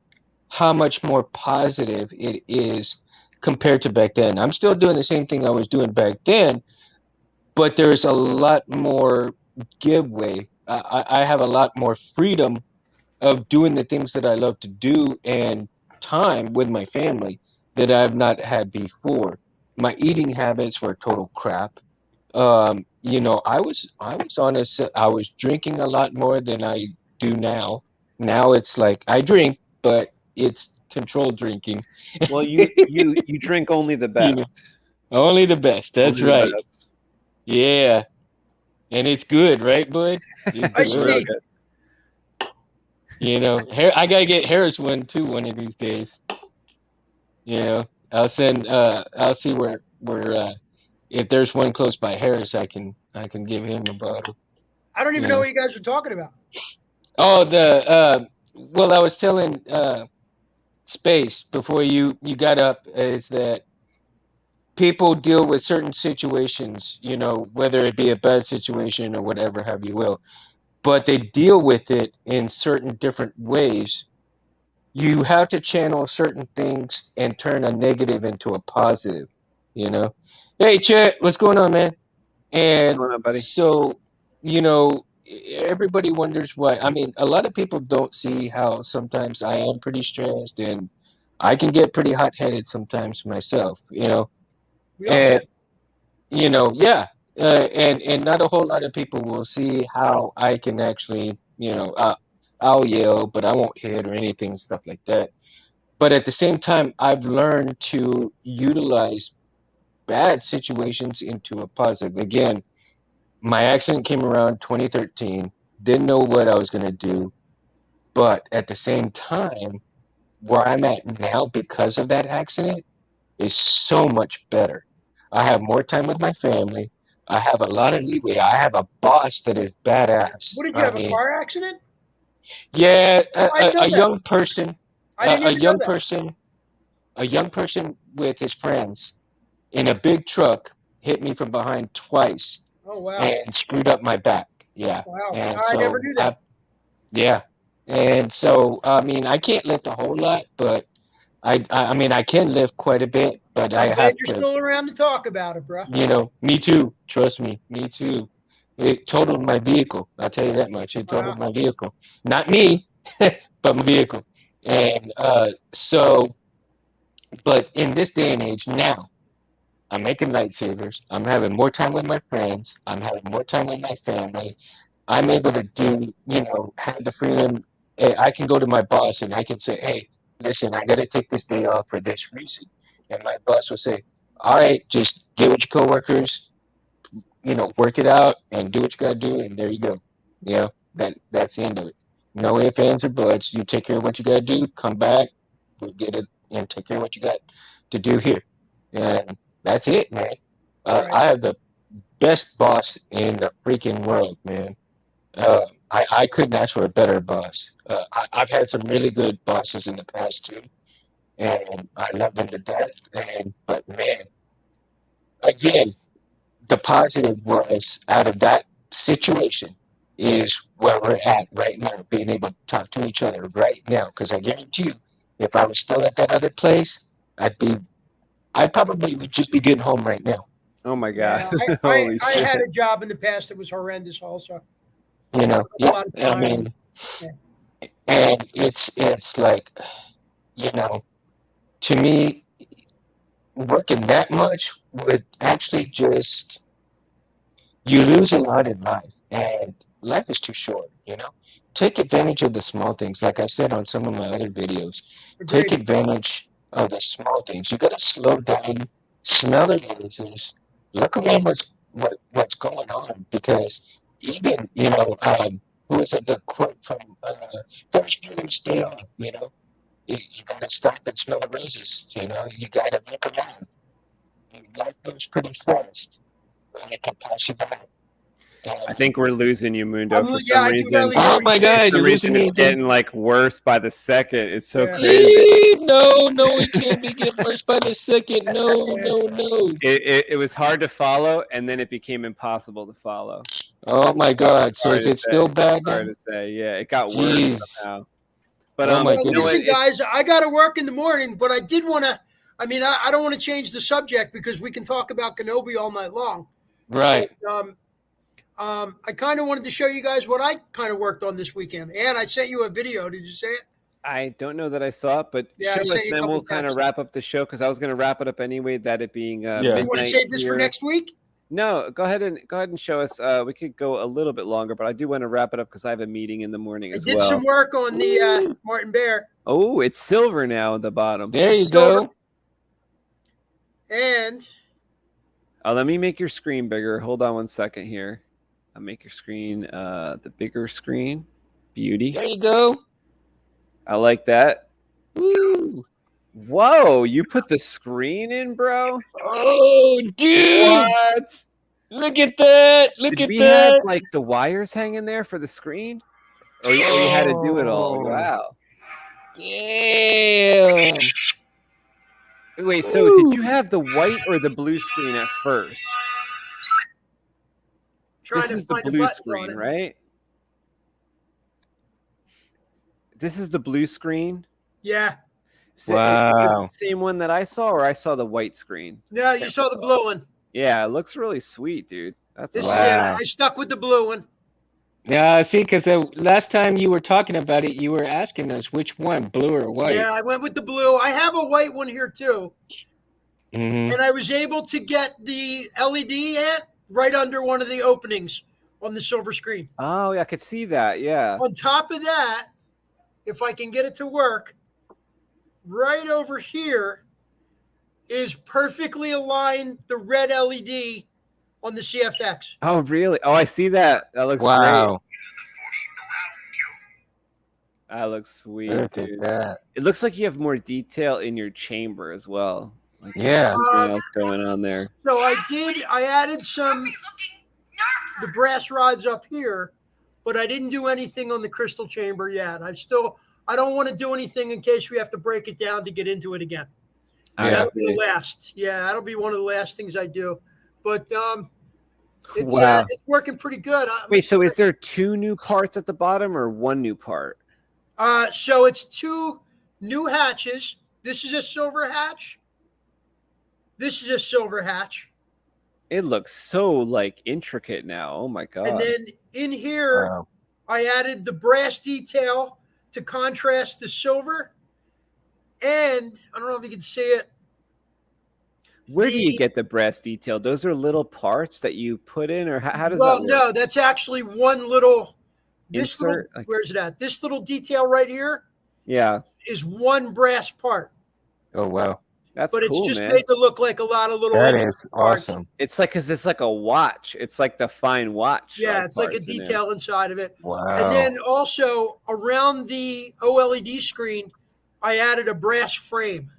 how much more positive it is compared to back then. I'm still doing the same thing I was doing back then, but there's a lot more giveaway. I have a lot more freedom of doing the things that I love to do and time with my family that I've not had before. My eating habits were total crap. I was honest. I was drinking a lot more than I do now. Now it's like I drink, but it's controlled drinking. Well, you drink only the You know, best. only the best. That's Only the right. best. Yeah, and it's good, right, bud? It's Iced It's real good. tea. good. I gotta get Harris one too one of these days. I'll see where if there's one close by Harris, I can give him a bottle. I don't even You know know. what you guys are talking about. Oh, well, I was telling Space before you got up is that people deal with certain situations, whether it be a bad situation or whatever have you will, but they deal with it in certain different ways. You have to channel certain things and turn a negative into a positive, you know. Hey, Chet, what's going on, man? What's And going on, buddy? so, everybody wonders why. I mean, a lot of people don't see how sometimes I am pretty stressed and I can get pretty hot-headed sometimes myself, We all And, can. yeah. and not a whole lot of people will see how I can actually, I'll yell, but I won't hit or anything, stuff like that. But at the same time, I've learned to utilize bad situations into a positive. Again, my accident came around 2013. Didn't know what I was going to do. But at the same time, where I'm at now because of that accident is so much better. I have more time with my family. I have a lot of leeway. I have a boss that is badass. What did you I have, a mean, car accident? yeah, I didn't know a that. young person, I didn't a even know young that. person, a young person with his friends in a big truck hit me from behind twice Oh wow, and screwed up my back. Yeah, wow! and I never so knew that. yeah, and so I mean, I can't lift a whole lot, but I mean, I can lift quite a bit, but I'm I glad have you're to, still around to talk about it, bro. me too. Trust me, me too. It totaled my vehicle. I'll tell you that much. It Wow. totaled my vehicle. Not me, but my vehicle. And but in this day and age now, I'm making lightsabers. I'm having more time with my friends. I'm having more time with my family. I'm able to do, have the freedom. I can go to my boss and I can say, hey, listen, I got to take this day off for this reason. And my boss will say, all right, just get with your coworkers, work it out and do what you got to do. And there you go. That's the end of it. No ifs, ands, or buts. You take care of what you got to do, come back, we'll get it, and take care of what you got to do here. And that's it, man. Right. I have the best boss in the freaking world, man. I couldn't ask for a better boss. I've had some really good bosses in the past too, and I love them to death. But man, again, the positive was out of that situation is where we're at right now, being able to talk to each other right now. Because I guarantee you, if I was still at that other place, I probably would just be getting home right now. Oh my Yeah, god. I Holy I shit. had a job in the past that was horrendous. Also, A a lot of I time. mean, Yeah. and it's like, you know, to me, working that much would actually just you lose a lot in life, and life is too short. Take advantage of the small things. Like I said on some of my other videos, take Agreed. advantage of the small things. You got to slow down, smell the roses, look around what's going on, because even who is it? The quote from first you stay on. You got to stop and smell the roses. You got to look around. Life goes pretty fast, and it can pass you by. I think we're losing you, Mundo, for Yeah, some I can reason. barely hear Oh what my you're saying. God, For some you're losing reason, me it's again. getting like worse by the second. It's so Yeah. crazy. No, it can't be getting worse by the second. No, Yeah, it's fine. no. It was hard to follow, and then it became impossible to follow. Oh my God. So Sorry is to it say. still bad Sorry now? to say. Yeah, it got worse Jeez. somehow. But Oh my Well, you know what? listen, goodness. guys, I got to work in the morning, but I did want to. I mean, I don't want to change the subject because we can talk about Kenobi all night long. Right. I kind of wanted to show you guys what I kind of worked on this weekend, and I sent you a video. Did you say it? I don't know that I saw it, but Yeah, I show sent us, you a then couple we'll kind of texts. wrap up the show because I was going to wrap it up anyway. That it being Yeah. You want to midnight save this for here. next week? No, go ahead and show us. We could go a little bit longer, but I do want to wrap it up because I have a meeting in the morning I as did well. some work on the Martin Bear. Oh, it's silver now at the bottom. There you Silver. go. And Let me make your screen bigger. Hold on one second here. I'll make your screen the bigger screen. Beauty. There you go. I like that. Woo. Whoa, you put the screen in, bro? Oh, dude. What? Look at that. Look Did at we have that. like the wires hanging there for the screen? Or you had to do it all? Oh. Wow. Damn. Wait, so did you have the white or the blue screen at first? trying This to is the find the blue buttons screen, on it. right? This is the blue screen. Yeah. Is this Wow. the same one that I saw, or I saw the white screen? No, you saw the blue one. Yeah, it looks really sweet, dude. That's This awesome. is it. Wow. I stuck with the blue one. Yeah, see, because the last time you were talking about it, you were asking us which one, blue or white. Yeah, I went with the blue. I have a white one here too. Mm-hmm. And I was able to get the LED right under one of the openings on the silver screen. Oh, yeah, I could see that. Yeah. On top of that, if I can get it to work, right over here is perfectly aligned the red LED on the CFX. Oh, really? Oh, I see that. That looks great. Wow. That looks sweet, Look at dude. that. It looks like you have more detail in your chamber as well. Like there's Yeah. something else going on there. So I added the brass rods up here, but I didn't do anything on the crystal chamber yet. I don't want to do anything in case we have to break it down to get into it again. I That'll see. be the last. Yeah, that'll be one of the last things I do. But it's Wow. it's working pretty good. Wait, so is there 2 new parts at the bottom or 1 new part? So it's 2 new hatches. This is a silver hatch. This is a silver hatch. It looks so like intricate now. Oh my god. And then in here, Wow. I added the brass detail to contrast the silver. And I don't know if you can see it. Where do you get the brass detail? Those are little parts that you put in, or how does Well, that work? no, that's actually one little. This little, Insert, like- where's it at? This little detail right here Yeah, is one brass part, Oh wow. that's but cool, it's just man. made to look like a lot of little. That intricate is parts. awesome. It's like, cause it's like a watch. It's like the fine watch. Yeah, it's like a parts in there. detail inside of it. Wow. And then also around the OLED screen, I added a brass frame.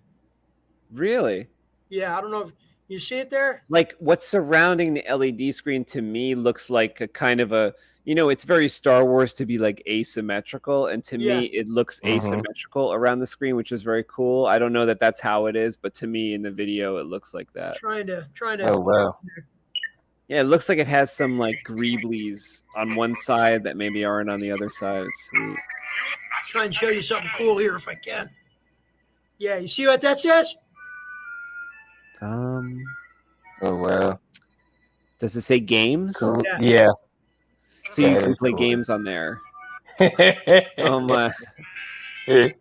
Really? Yeah, I don't know if you see it there. Like what's surrounding the LED screen to me looks like a kind of a, it's very Star Wars to be like asymmetrical, and to Yeah. me it looks Mhm. asymmetrical around the screen, which is very cool. I don't know that that's how it is, but to me in the video it looks like that. Trying to. Oh wow. Yeah, it looks like it has some like greeblies on one side that maybe aren't on the other side. It's sweet. Try and show you something cool here if I can. Yeah, you see what that says? Oh wow. Does it say games? Cool. Yeah. Yeah. So you That can is play cool. games on there. Oh my!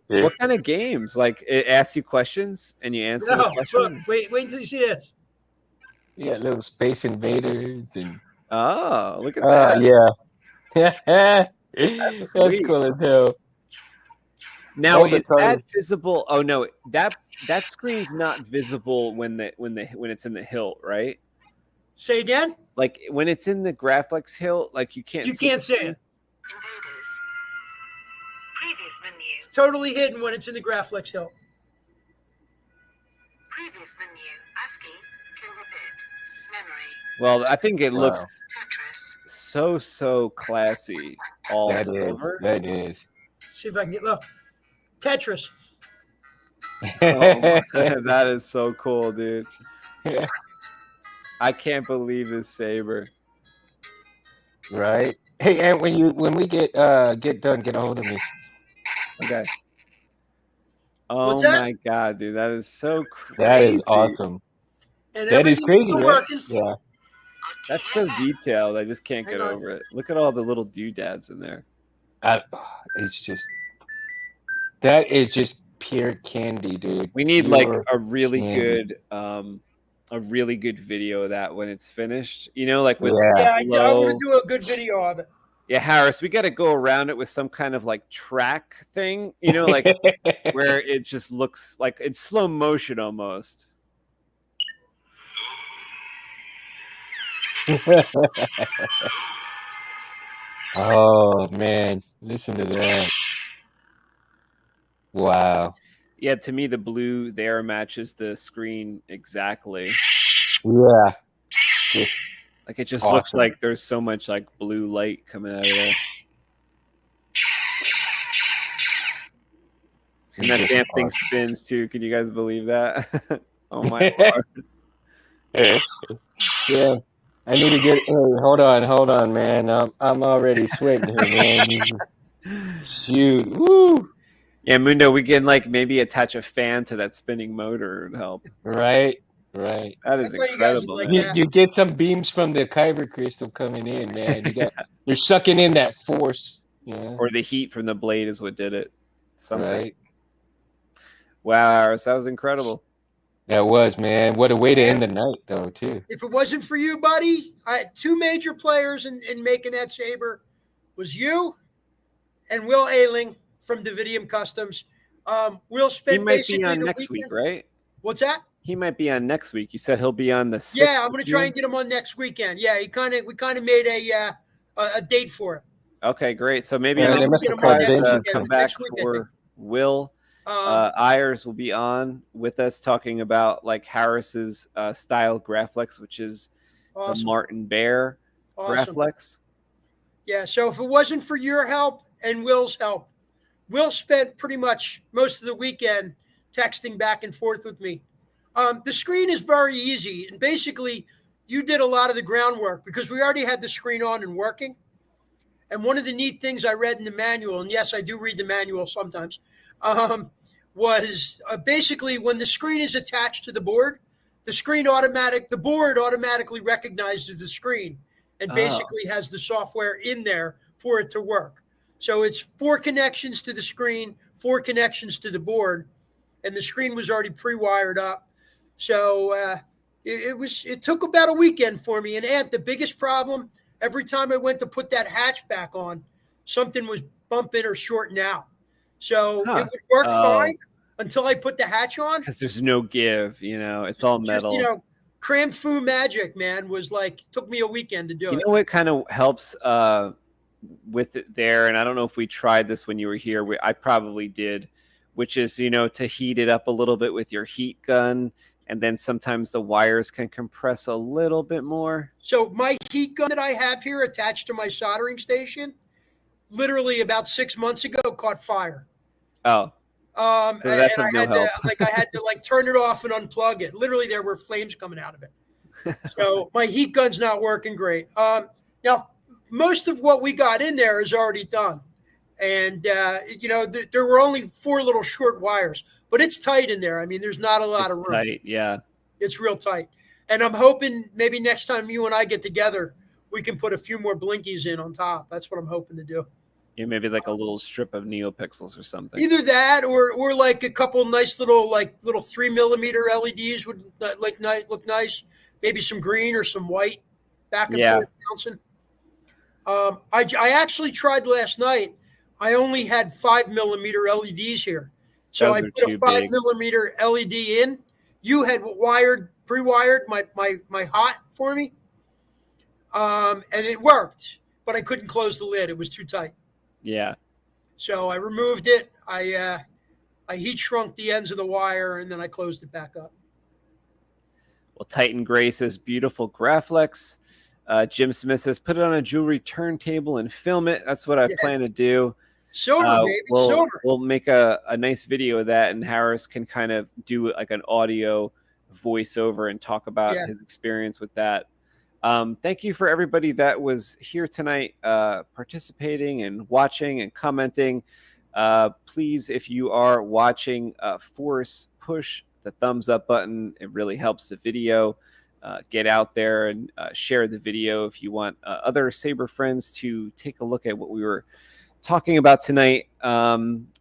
What kind of games? Like it asks you questions and you answer the No, look, question. wait until you see this. Yeah, little space invaders and Oh, look at that! yeah. That's sweet. cool as hell. Now all the is that colors. visible? Oh no, that screen's not visible when it's in the hilt, right? Say again. Like when it's in the graphics hilt, like you can't. You see can't the see screen? it. Invaders. Previous menu. It's totally hidden when it's in the Graphics hilt. Previous menu. ASCII. Kilobit. Memory. Well, I think it Wow. looks Tetris. so classy. All That is. silver. That is. See if I can get look. Tetris. Oh my, that is so cool, dude. I can't believe this saber. Right. Hey, and when we get done, get a hold of me. Okay. Oh What's that? my god, dude, that is so crazy. That is awesome. And That is everything's crazy, still right? working. Yeah. That's so detailed. I just can't get Hang on. over it. Look at all the little doodads in there. It's just that is just pure candy, dude. We need like Pure a really candy. good video of that when it's finished. Like with Yeah, I slow- want to do a good video of it. Yeah, Harris, we got to go around it with some kind of like track thing, like where it just looks like it's slow motion almost. Oh man, listen to that. Wow. Yeah, to me, the blue there matches the screen exactly. Yeah. Like it just looks Awesome. like there's so much like blue light coming out of there. And that damn thing spins too. Can you guys believe that? Oh my lord. Yeah. I need to get. Hey, hold on, man. I'm already sweating here, man. Shoot. Woo. Yeah, Mundo, we can like maybe attach a fan to that spinning motor and help. Right. That is I thought you guys would incredible. like man. that. You get some beams from the Kyber crystal coming in, man. You're sucking in that force. Yeah. Or the heat from the blade is what did it. Something. Right. Wow, Harris, that was incredible. That was, man. What a way to end the night, though, too. If it wasn't for you, buddy, I had two major players in making that saber. Was you and Will Ailing from Davidium Customs. Will He spent might be basically on the next weekend. week, right? What's that? He might be on next week. You said he'll be on the 6th. Yeah, I'm going to try and get him on next weekend. Yeah, we kind of made a date for it. Okay, great. So maybe Yeah, we they can must get have him on called next Benji. weekend. come back Next week, I think. for Will. Um, Ayers will be on with us talking about like Harris's style Graflex, which is the awesome. Martin Bear Awesome. Graflex. Yeah, so if it wasn't for your help and Will's help, Will spent pretty much most of the weekend texting back and forth with me. The screen is very easy, and basically you did a lot of the groundwork because we already had the screen on and working. And one of the neat things I read in the manual, and yes, I do read the manual sometimes, was basically when the screen is attached to the board, the board automatically recognizes the screen and basically has the software in there for it to work. So it's 4 connections to the screen, 4 connections to the board, and the screen was already pre-wired up. So it took about a weekend for me. And Ant, the biggest problem, every time I went to put that hatch back on, something was bumping or shorting out. So it would work fine until I put the hatch on. Because there's no give, it's all metal. Just, cram fu magic, man, was like, took me a weekend to do it. You know what kind of helps with it there, and I don't know if we tried this when you were here. I probably did, which is, to heat it up a little bit with your heat gun, and then sometimes the wires can compress a little bit more. So my heat gun that I have here attached to my soldering station, literally about 6 months ago, caught fire. Oh. So that's of no help. I had to turn it off and unplug it. Literally, there were flames coming out of it. So my heat gun's not working great. Now, most of what we got in there is already done. And, there were only 4 little short wires, but it's tight in there. I mean, there's not a lot of room. Tight, yeah. It's real tight. And I'm hoping maybe next time you and I get together, we can put a few more blinkies in on top. That's what I'm hoping to do. Yeah, maybe like a little strip of neopixels or something. Either that or like a couple nice little 3mm LEDs would look nice. Maybe some green or some white back and forth bouncing. I actually tried last night. I only had 5mm LEDs here. So I put a 5mm LED in. You had pre-wired my hot for me. And it worked, but I couldn't close the lid. It was too tight. Yeah. So I removed it. I heat shrunk the ends of the wire, and then I closed it back up. Well, Titan Gray says, beautiful Graflex. Jim Smith says, put it on a jewelry turntable and film it. That's what I plan to do. Silver, baby. Silver. We'll make a nice video of that, and Harris can kind of do like an audio voiceover and talk about his experience with that. Thank you for everybody that was here tonight, participating and watching and commenting. Please, if you are watching, push the thumbs up button. It really helps the video get out there, and share the video if you want other Saber friends to take a look at what we were talking about tonight.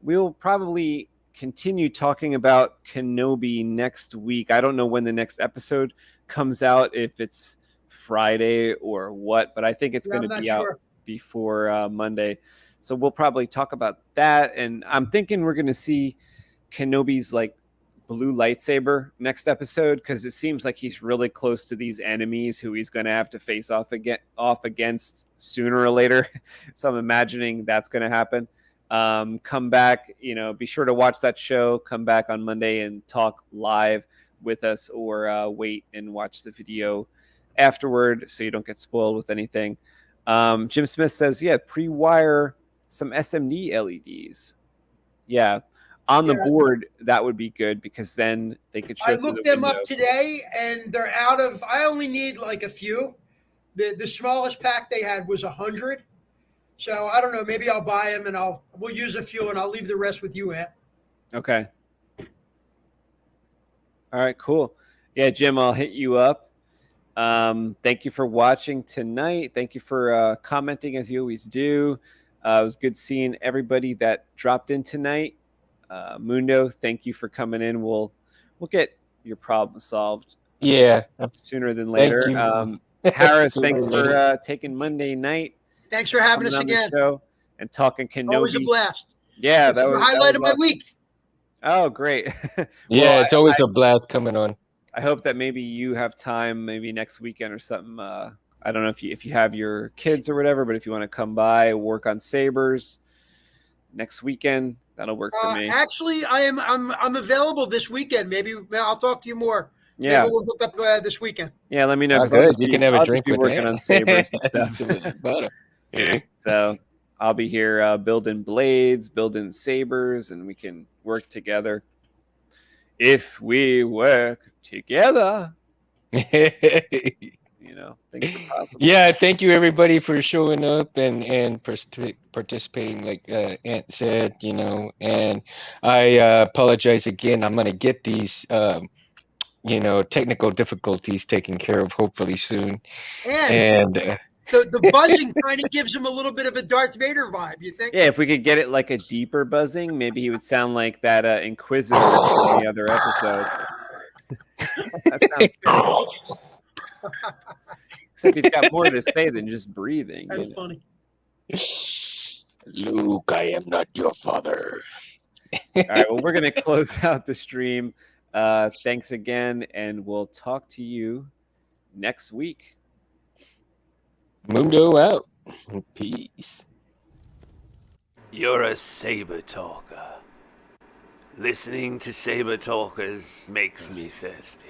We'll probably continue talking about Kenobi next week. I don't know when the next episode comes out, if it's Friday or what, but I think it's going to be out before Monday. So we'll probably talk about that. And I'm thinking we're going to see Kenobi's blue lightsaber next episode, because it seems like he's really close to these enemies who he's going to have to face off against sooner or later. So I'm imagining that's going to happen. Come back, be sure to watch that show. Come back on Monday and talk live with us, or wait and watch the video afterward so you don't get spoiled with anything. Jim Smith says, pre-wire some SMD LEDs. On the board, that would be good, because then they could show. I looked them up today, and they're out of. I only need a few. The smallest pack they had was 100. So I don't know. Maybe I'll buy them, and we'll use a few, and I'll leave the rest with you, Ant. Okay. All right. Cool. Yeah, Jim, I'll hit you up. Thank you for watching tonight. Thank you for commenting, as you always do. It was good seeing everybody that dropped in tonight. Mundo, thank you for coming in. We'll get your problem solved. Yeah. Sooner than Thank later. you. Harris, Sooner thanks than for later. taking Monday night, Thanks for having coming us on the again. show and talking Kenobi. Always a blast. Yeah, It's the highlight of my awesome. week. Oh, great. Yeah, it's always a blast coming on. I hope that maybe you have time, maybe next weekend or something. I don't know if you have your kids or whatever, but if you want to come by, work on sabers next weekend, that'll work for me. Actually, I'm available this weekend. Maybe I'll talk to you more. Yeah, maybe we'll hook up this weekend. Yeah, let me know. Oh, 'Cause I'll good. just You be- can have a I'll drink just be with working him. on sabers and stuff. Even better. So I'll be here building blades, building sabers, and we can work together. If we work together, things are possible. Yeah, thank you everybody for showing up and participating, like Ant said, and I apologize again. I'm gonna get these technical difficulties taken care of hopefully soon. And And the buzzing kind of gives him a little bit of a Darth Vader vibe. You think? Yeah, if we could get it like a deeper buzzing, maybe he would sound like that Inquisitor from the other episode. That sounds good. Except he's got more to say than just breathing. That's funny. Luke, I am not your father. All right, well, we're going to close out the stream. Thanks again, and we'll talk to you next week. Mundo out. Peace. You're a saber talker. Listening to saber talkers makes me thirsty.